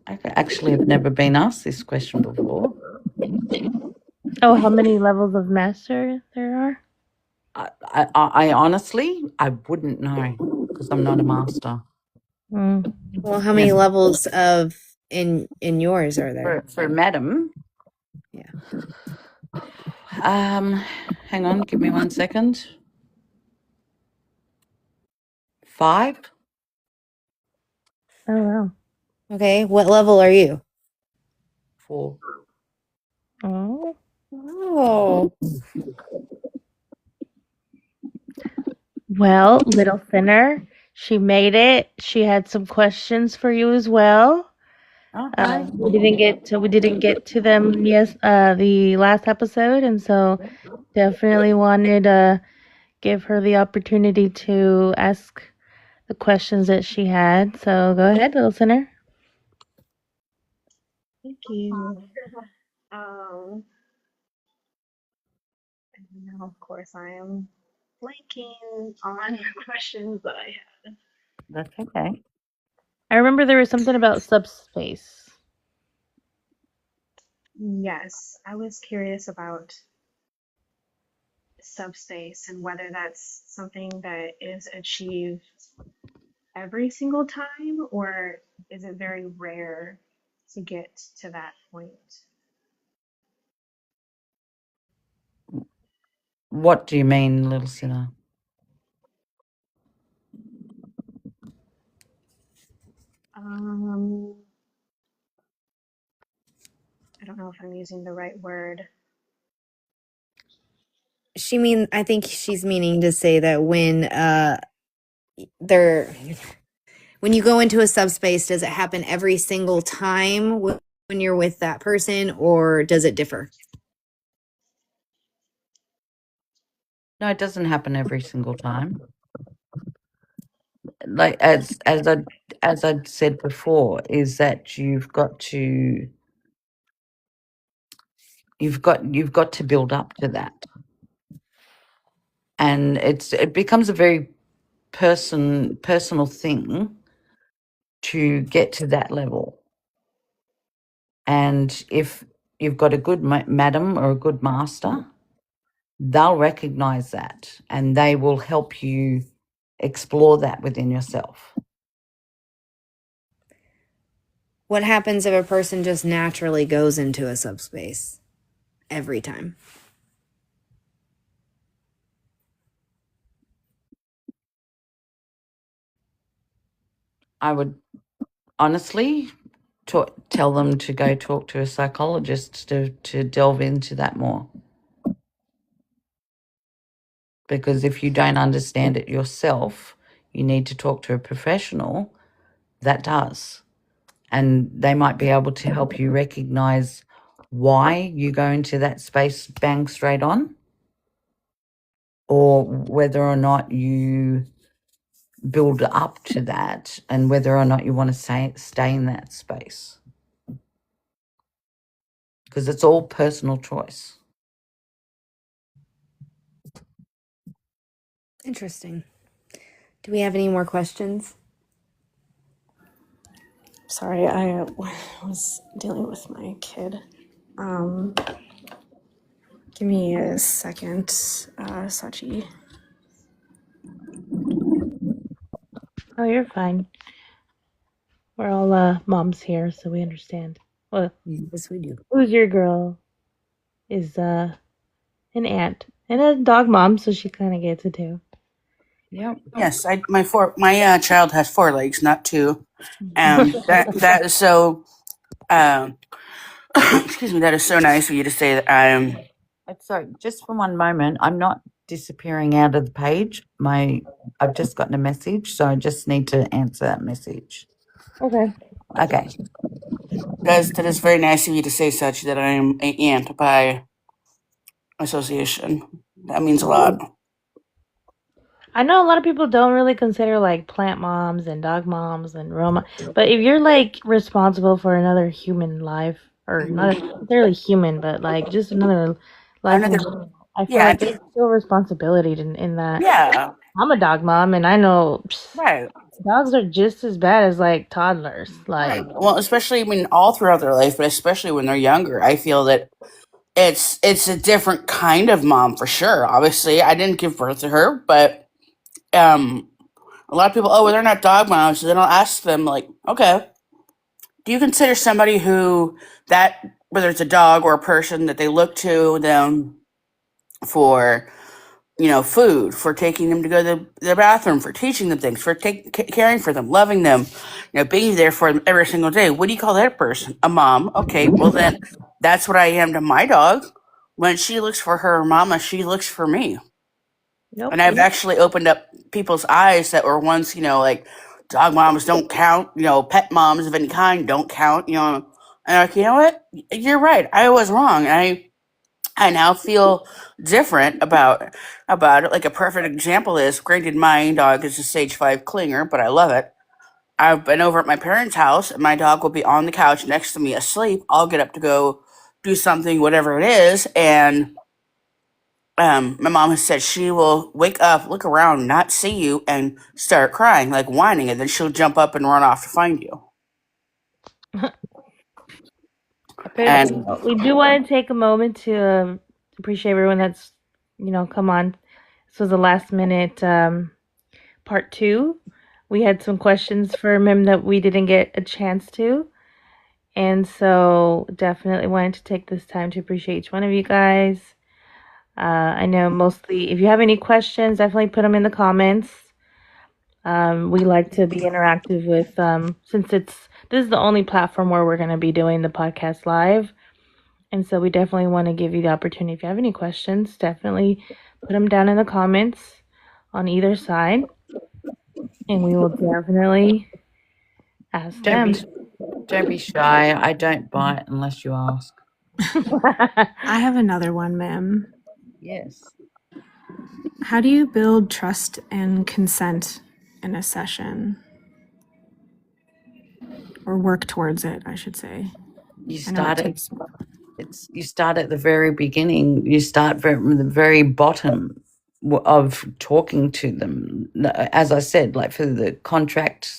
I actually have never been asked this question before. Oh, how many levels of master there are? I honestly, I wouldn't know, because I'm not a master. Mm. Well, how many levels of in yours are there? For madam? Yeah. Hang on, give me 1 second. 5? Oh, wow. Okay. What level are you? 4. Oh. Oh. Well, Little Sinner, she made it. She had some questions for you as well. Okay. We didn't get to them the last episode, and so definitely wanted to give her the opportunity to ask the questions that she had. So go ahead, Little Sinner. Thank you. And now, of course, I am blanking on the questions that I had. That's okay. I remember there was something about subspace. Yes, I was curious about subspace and whether that's something that is achieved every single time, or is it very rare to get to that point? What do you mean, little sinner? Um, I don't know if I'm using the right word. I think she's meaning to say that they're when you go into a subspace, does it happen every single time when you're with that person, or does it differ? No, it doesn't happen every single time. Like as I said before, is that you've got to build up to that, and it becomes a very personal thing to get to that level. And if you've got a good madam or a good master, they'll recognize that and they will help you explore that within yourself. What happens if a person just naturally goes into a subspace every time? I would honestly tell them to go talk to a psychologist to delve into that more. Because if you don't understand it yourself, you need to talk to a professional that does. And they might be able to help you recognize why you go into that space bang straight on, or whether or not you build up to that, and whether or not you want to stay in that space. Because it's all personal choice. Interesting. Do we have any more questions? Sorry, I was dealing with my kid. Give me a second, Sachi. Oh, you're fine. We're all moms here, so we understand. Well, Yes, we do. Hoosier Girl is an aunt and a dog mom, so she kind of gets it too. Yep. Yes, my child has 4 legs, not 2. That is so. Um, excuse me. That is so nice of you to say that. So just for one moment, I'm not disappearing out of the page. I've just gotten a message, so I just need to answer that message. Okay. Okay. That is very nice of you to say such. That I am an aunt by association. That means a lot. I know a lot of people don't really consider like plant moms and dog moms and Roma, but if you're like responsible for another human life, or not necessarily human, but like just another life in Another, general, I feel yeah, like there's still responsibility in that. yeah, I'm a dog mom, and I know right, dogs are just as bad as like toddlers. right. Like, Well, especially all throughout their life, but especially when they're younger, I feel that it's a different kind of mom for sure. Obviously, I didn't give birth to her, but um, a lot of people, oh, well, they're not dog moms. So then I'll ask them, like, okay, do you consider somebody whether it's a dog or a person, that they look to them for, food, for taking them to go to the bathroom, for teaching them things, for caring for them, loving them, being there for them every single day? What do you call that person? A mom. Okay, well then that's what I am to my dog. When she looks for her mama, she looks for me. nope. And I've actually opened up people's eyes that were once, like, dog moms don't count, pet moms of any kind don't count, and like, you know what? You're right. I was wrong. I now feel different about it. Like, a perfect example is, granted, my dog is a stage 5 clinger, but I love it. I've been over at my parents' house, and my dog will be on the couch next to me asleep. I'll get up to go do something, whatever it is, and my mom has said she will wake up, look around, not see you, and start crying, like whining, and then she'll jump up and run off to find you. But And we do want to take a moment to appreciate everyone that's come on. This was a last minute part 2. We had some questions from him that we didn't get a chance to, and so definitely wanted to take this time to appreciate each one of you guys. I know mostly if you have any questions, definitely put them in the comments. We like to be interactive with, since this is the only platform where we're going to be doing the podcast live. And so we definitely want to give you the opportunity. If you have any questions, definitely put them down in the comments on either side. And we will definitely ask them. Don't be shy. I don't bite unless you ask. I have another one, ma'am. Yes. How do you build trust and consent in a session? Or work towards it, I should say. You I know it start takes. you start at the very beginning. You start from the very bottom of talking to them. As I said, like for the contract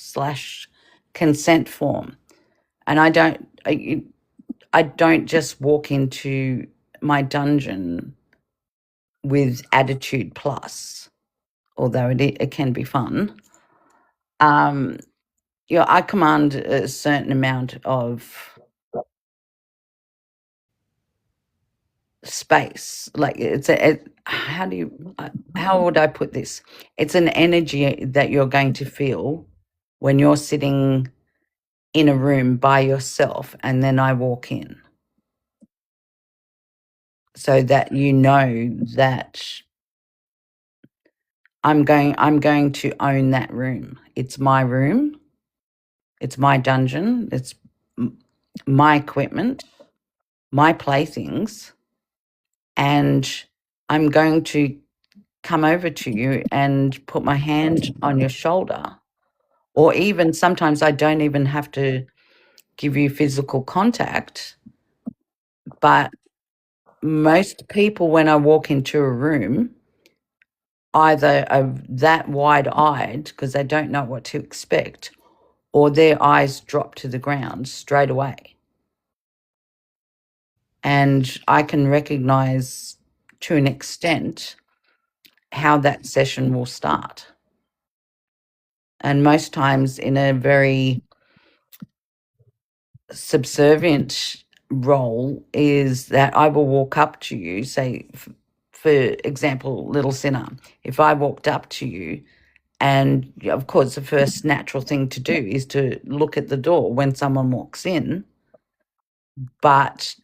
/ consent form, and I don't just walk into my dungeon with attitude plus, although it can be fun. I command a certain amount of space. Like how would I put this? It's an energy that you're going to feel when you're sitting in a room by yourself, and then I walk in, so that you know that I'm going to own that room. It's my room. It's my dungeon. It's my equipment, my playthings, and I'm going to come over to you and put my hand on your shoulder. Or even sometimes I don't even have to give you physical contact. But most people, when I walk into a room, either are that wide-eyed because they don't know what to expect, or their eyes drop to the ground straight away. And I can recognize to an extent how that session will start. And most times in a very subservient role is that I will walk up to you, say, for example, Little Sinner. If I walked up to you, and of course, the first natural thing to do is to look at the door when someone walks in. But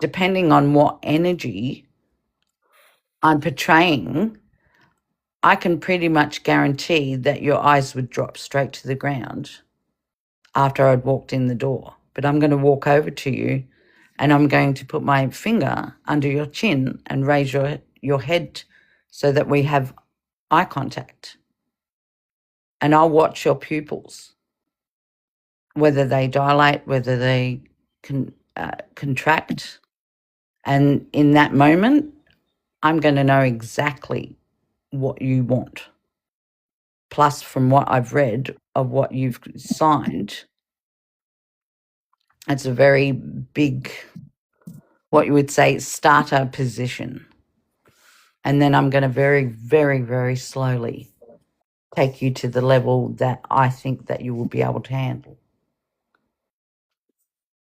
depending on what energy I'm portraying, I can pretty much guarantee that your eyes would drop straight to the ground after I'd walked in the door. But I'm going to walk over to you and I'm going to put my finger under your chin and raise your head so that we have eye contact. And I'll watch your pupils, whether they dilate, whether they contract. And in that moment, I'm going to know exactly what you want. Plus, from what I've read of what you've signed, it's a very big, what you would say, starter position. And then I'm going to very, very, very slowly take you to the level that I think that you will be able to handle.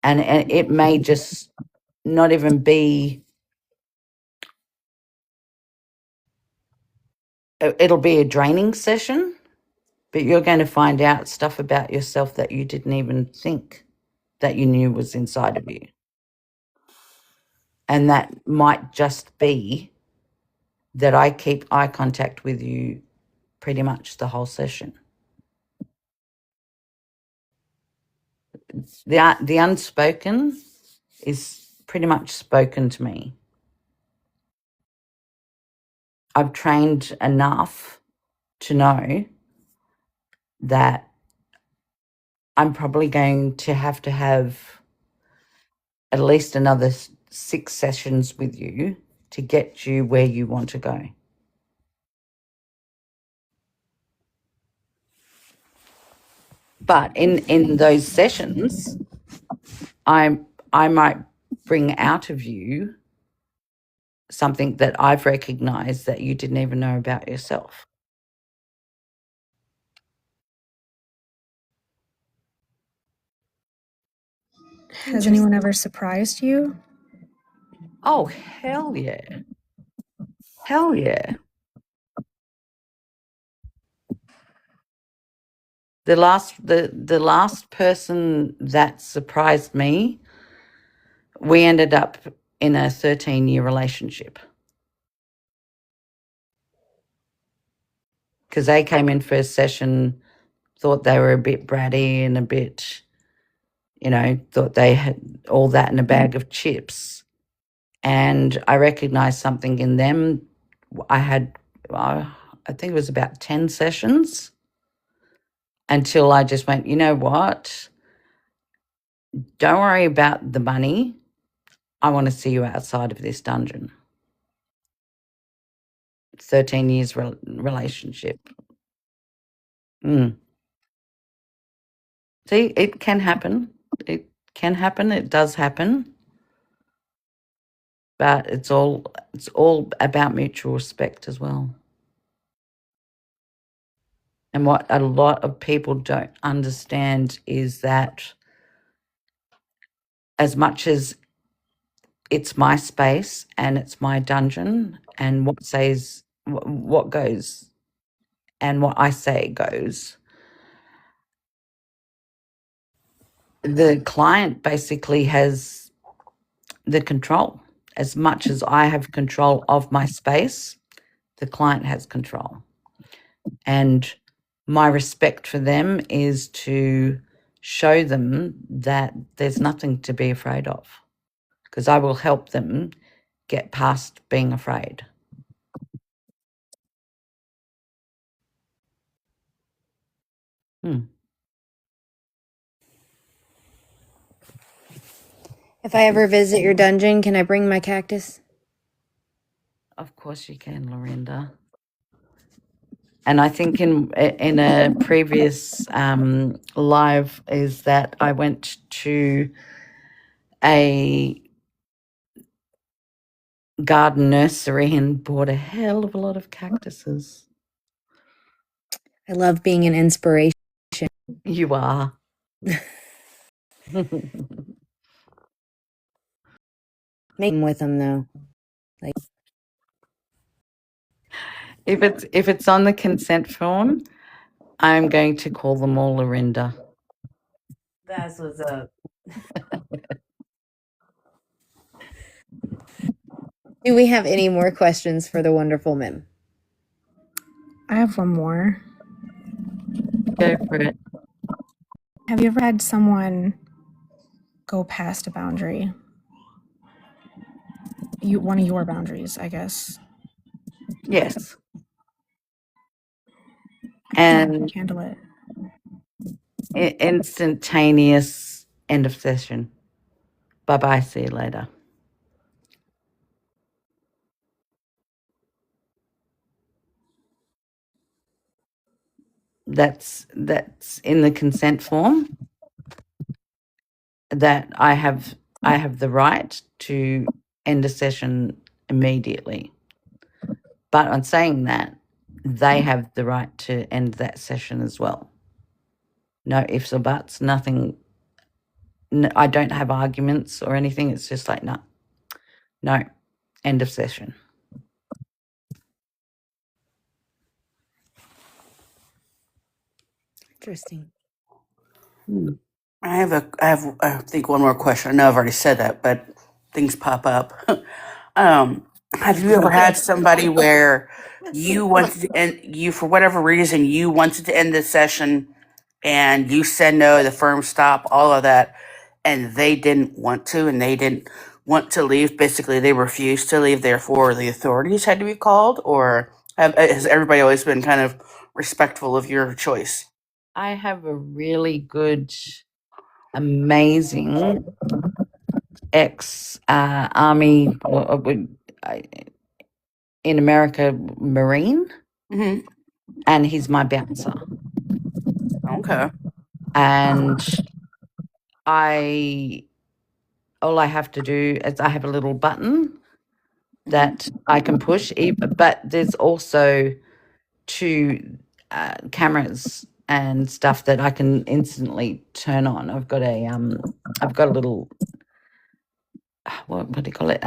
And it may just not even be, it'll be a draining session, but you're going to find out stuff about yourself that you didn't even think that you knew was inside of you. And that might just be that I keep eye contact with you pretty much the whole session. The unspoken is pretty much spoken to me. I've trained enough to know that I'm probably going to have at least another 6 sessions with you to get you where you want to go. But in those sessions, I might bring out of you something that I've recognized that you didn't even know about yourself. Has anyone ever surprised you? Oh, hell yeah. Hell yeah. the last person that surprised me, we ended up in a 13-year relationship because they came in first session, thought they were a bit bratty and a bit, thought they had all that in a bag of chips. And I recognized something in them. I had, I think it was about 10 sessions until I just went, you know what? Don't worry about the money. I want to see you outside of this dungeon. 13 years relationship. Mm. See, it can happen. It can happen. It does happen. But it's all about mutual respect as well. And what a lot of people don't understand is that as much as it's my space and it's my dungeon, and what goes and what I say goes, the client basically has the control. As much as I have control of my space, the client has control. And my respect for them is to show them that there's nothing to be afraid of, because I will help them get past being afraid. If I ever visit your dungeon, can I bring my cactus? Of course you can, Lorinda. And I think in a previous live is that I went to a garden nursery and bought a hell of a lot of cactuses. I love being an inspiration. You are. Make with them though. Like If it's on the consent form, I'm going to call them all Lorinda. that's what's up. Do we have any more questions for the wonderful Mim? I have one more. Go for it. Have you ever had someone go past a boundary? One of your boundaries, I guess. Yes. How do you And handle it? instantaneous end of session. Bye-bye, see you later. That's in the consent form, that I have the right to end a session immediately. But on saying that, they have the right to end that session as well. No ifs or buts, nothing. No, I don't have arguments or anything. It's just like, no, end of session. Interesting. I think one more question. I know I've already said that, but things pop up. Have you ever had somebody where you wanted to end, you for whatever reason you wanted to end the session, and you said no, the firm stop, all of that, and they didn't want to, and they didn't want to leave. Basically, they refused to leave. Therefore, the authorities had to be called. Or has everybody always been kind of respectful of your choice? I have a really good, amazing ex-army, in America, Marine, Mm-hmm. and he's my bouncer. Okay. And all I have to do is I have a little button that I can push, but there's also two cameras and stuff that I can instantly turn on. I've got a little, what do you call it?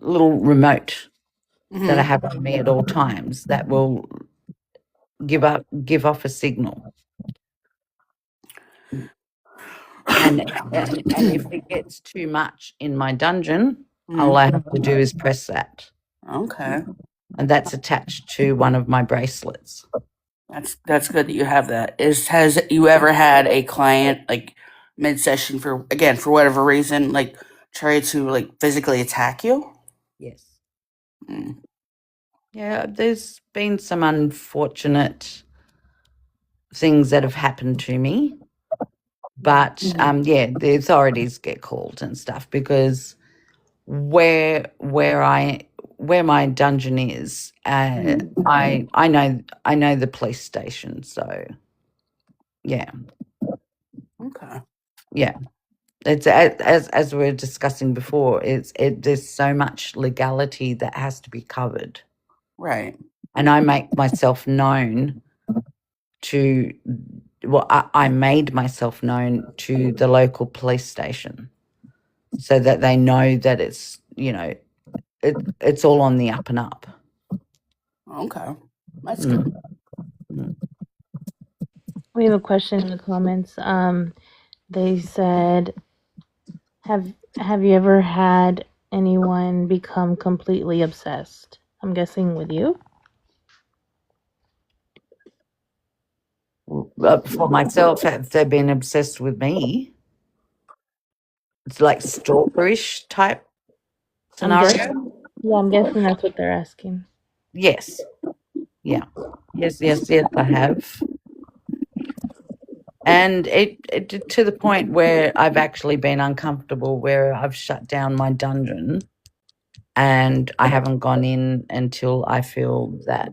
Little remote that I have on me at all times that will give off a signal. And if it gets too much in my dungeon, all I have to do is press that. Okay. And that's attached to one of my bracelets. That's good that you have that. Has you ever had a client like mid session for whatever reason, like try to like physically attack you? Yes. Mm. Yeah, there's been some unfortunate things that have happened to me. But yeah, the authorities get called and stuff because where my dungeon is, I know the police station, so yeah. Okay. Yeah. It's as we were discussing before, there's so much legality that has to be covered. Right. And I make myself known to I made myself known to the local police station so that they know that it's, it's all on the up and up. Okay. That's Mm. good. Mm. We have a question in the comments. They said, have you ever had anyone become completely obsessed? I'm guessing with you. For myself, have they been obsessed with me? It's like stalkerish type I'm scenario. I'm guessing that's what they're asking. Yes. Yeah. Yes, I have. And it to the point where I've actually been uncomfortable, where I've shut down my dungeon and I haven't gone in until I feel that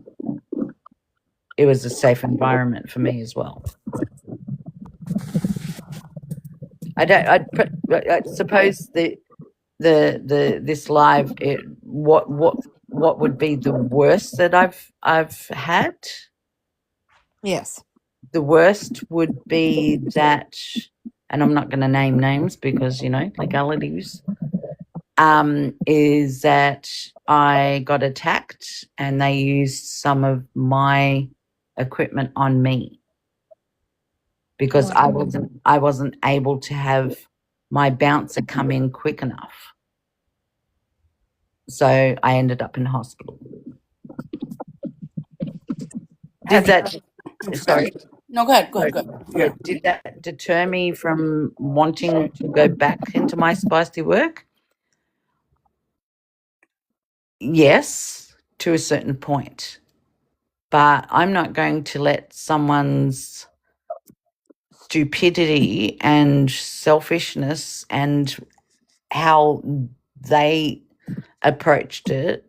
it was a safe environment for me as well. I suppose this live, what would be the worst that I've had? Yes. The worst would be that, and I'm not going to name names because, legalities, is that I got attacked and they used some of my equipment on me because I wasn't able to have my bouncer come in quick enough. So I ended up in hospital. Sorry. No, go ahead. Yeah. Did that deter me from wanting to go back into my spicy work? Yes, to a certain point. But I'm not going to let someone's stupidity and selfishness and how they approached it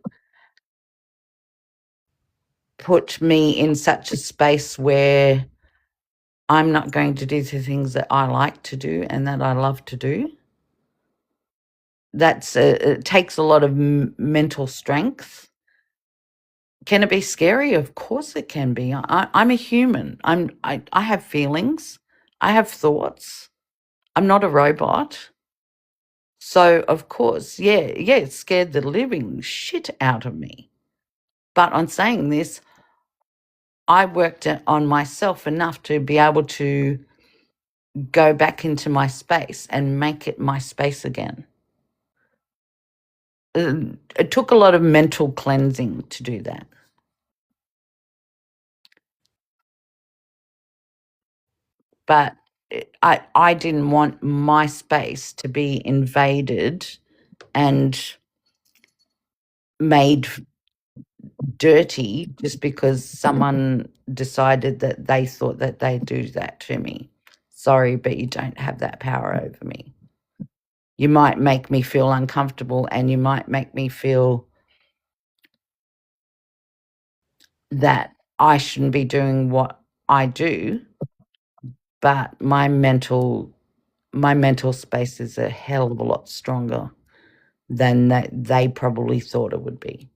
put me in such a space where I'm not going to do the things that I like to do and that I love to do. It takes a lot of mental strength. Can it be scary? Of course it can be. I'm a human. I have feelings. I have thoughts. I'm not a robot. So of course, it scared the living shit out of me. But on saying this, I worked on myself enough to be able to go back into my space and make it my space again. It took a lot of mental cleansing to do that. But I didn't want my space to be invaded and made dirty just because someone decided that they thought that they'd do that to me. Sorry, but you don't have that power over me. You might make me feel uncomfortable and you might make me feel that I shouldn't be doing what I do, but my mental space is a hell of a lot stronger than they probably thought it would be.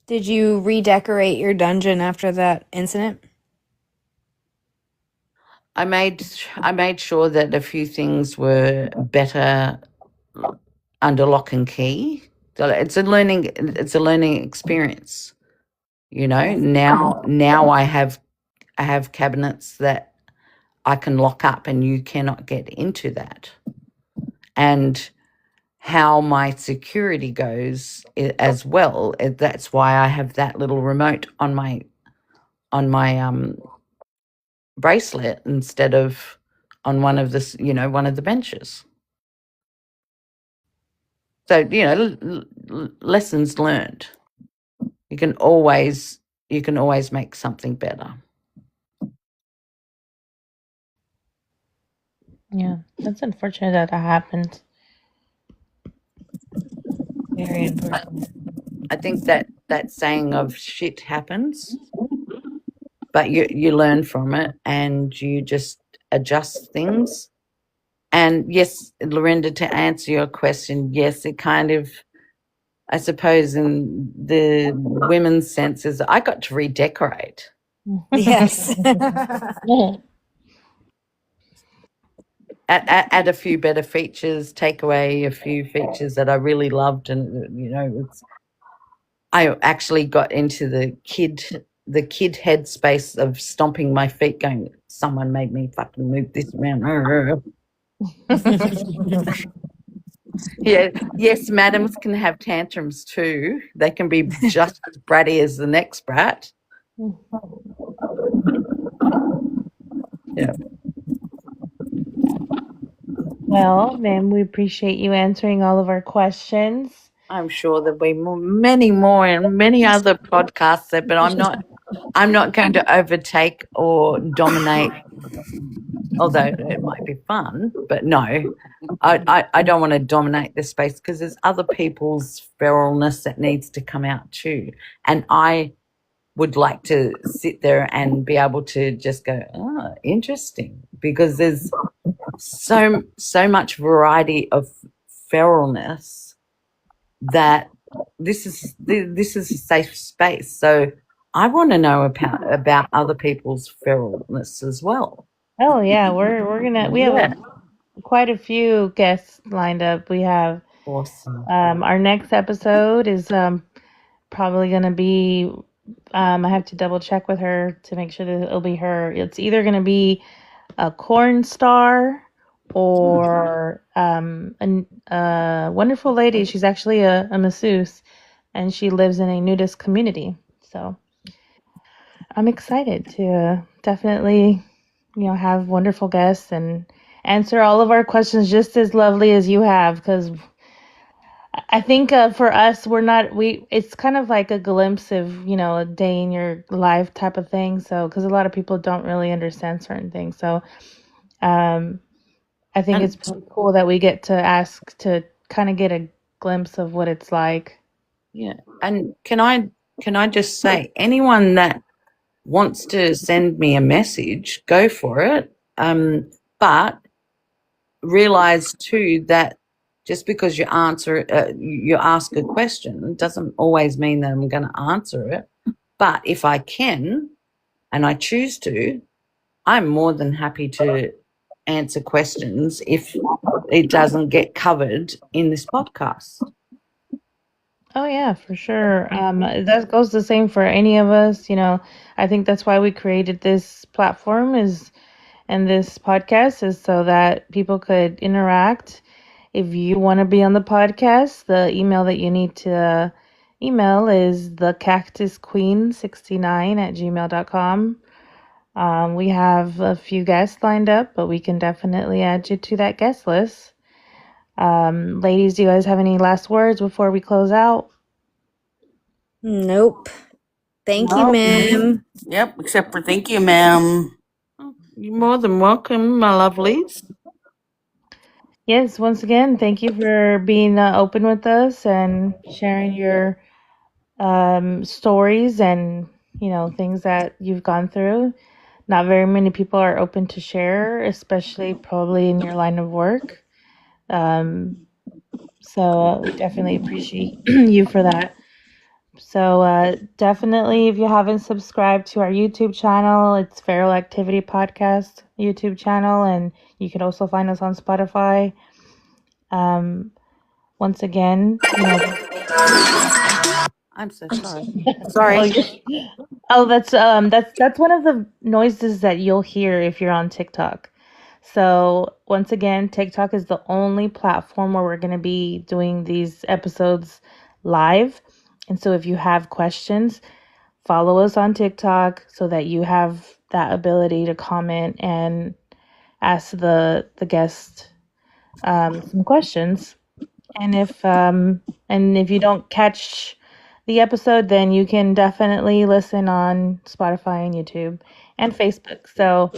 Did you redecorate your dungeon after that incident? I made sure that a few things were better under lock and key. So it's a learning experience. Now I have cabinets that I can lock up and you cannot get into that. And how my security goes as well. That's why I have that little remote on my bracelet instead of on one of the benches. So lessons learned. You can always make something better. Yeah, that's unfortunate that happened. Very unfortunate. I think that saying of shit happens, but you learn from it and you just adjust things. And yes, Lorinda, to answer your question, yes, it kind of, I suppose in the women's senses, I got to redecorate. Yes. Add a few better features, take away a few features that I really loved, and I actually got into the kid headspace of stomping my feet, going, "Someone made me fucking move this around." Yeah, yes, madams can have tantrums too. They can be just as bratty as the next brat. Yeah. Well, ma'am, we appreciate you answering all of our questions. I'm sure there'll be many more and many other podcasts there, but I'm not going to overtake or dominate, although it might be fun, but no, I don't want to dominate this space because there's other people's feralness that needs to come out too. And I would like to sit there and be able to just go, oh, interesting, because there's so much variety of feralness that this is a safe space. So I want to know about other people's feralness as well. Oh yeah, we have quite a few guests lined up. We have Awesome. our next episode is probably gonna be I have to double check with her to make sure that it'll be her. It's either gonna be a corn star or a wonderful lady. She's actually a masseuse, and she lives in a nudist community. So I'm excited to definitely, have wonderful guests and answer all of our questions just as lovely as you have. Because I think for us, it's kind of like a glimpse of, a day in your life type of thing. So, because a lot of people don't really understand certain things. So, I think it's pretty cool that we get to ask to kind of get a glimpse of what it's like. Yeah. And can I just say, anyone that wants to send me a message, go for it. But realize too that just because you ask a question doesn't always mean that I'm going to answer it. But if I can and I choose to, I'm more than happy to answer questions if it doesn't get covered in this podcast. Oh yeah, for sure. That goes the same for any of us. I think that's why we created this platform and this podcast is so that people could interact. If you want to be on the podcast, the email that you need to email is thecactusqueen69@gmail.com. We have a few guests lined up, but we can definitely add you to that guest list. Ladies, do you guys have any last words before we close out? Nope. Thank you, ma'am. Yep, except for thank you, ma'am. You're more than welcome, my lovelies. Yes, once again, thank you for being open with us and sharing your stories and things that you've gone through. Not very many people are open to share, especially probably in your line of work. So we definitely appreciate you for that. So definitely, if you haven't subscribed to our YouTube channel, it's Feral Activity Podcast YouTube channel, and you can also find us on Spotify. Once again, I'm so sorry. Oh, Sorry. that's one of the noises that you'll hear if you're on TikTok. So once again, TikTok is the only platform where we're going to be doing these episodes live. And so if you have questions, follow us on TikTok so that you have that ability to comment and ask the guest some questions. And if you don't catch the episode, then you can definitely listen on Spotify and YouTube and Facebook. So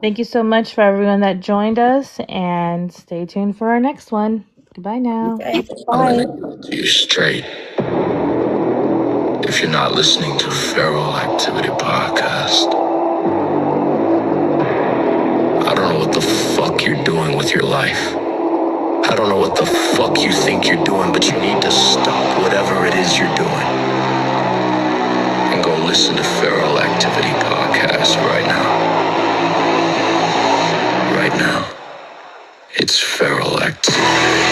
thank you so much for everyone that joined us, and stay tuned for our next one. Goodbye now. Okay. I'm Bye. gonna get you straight. If you're not listening to Feral Activity Podcast, I don't know what the fuck you're doing with your life. I don't know what the fuck you think you're doing, but you need to stop whatever it is you're doing and go listen to Feral Activity Podcast right now. Right now. It's Feral Activity.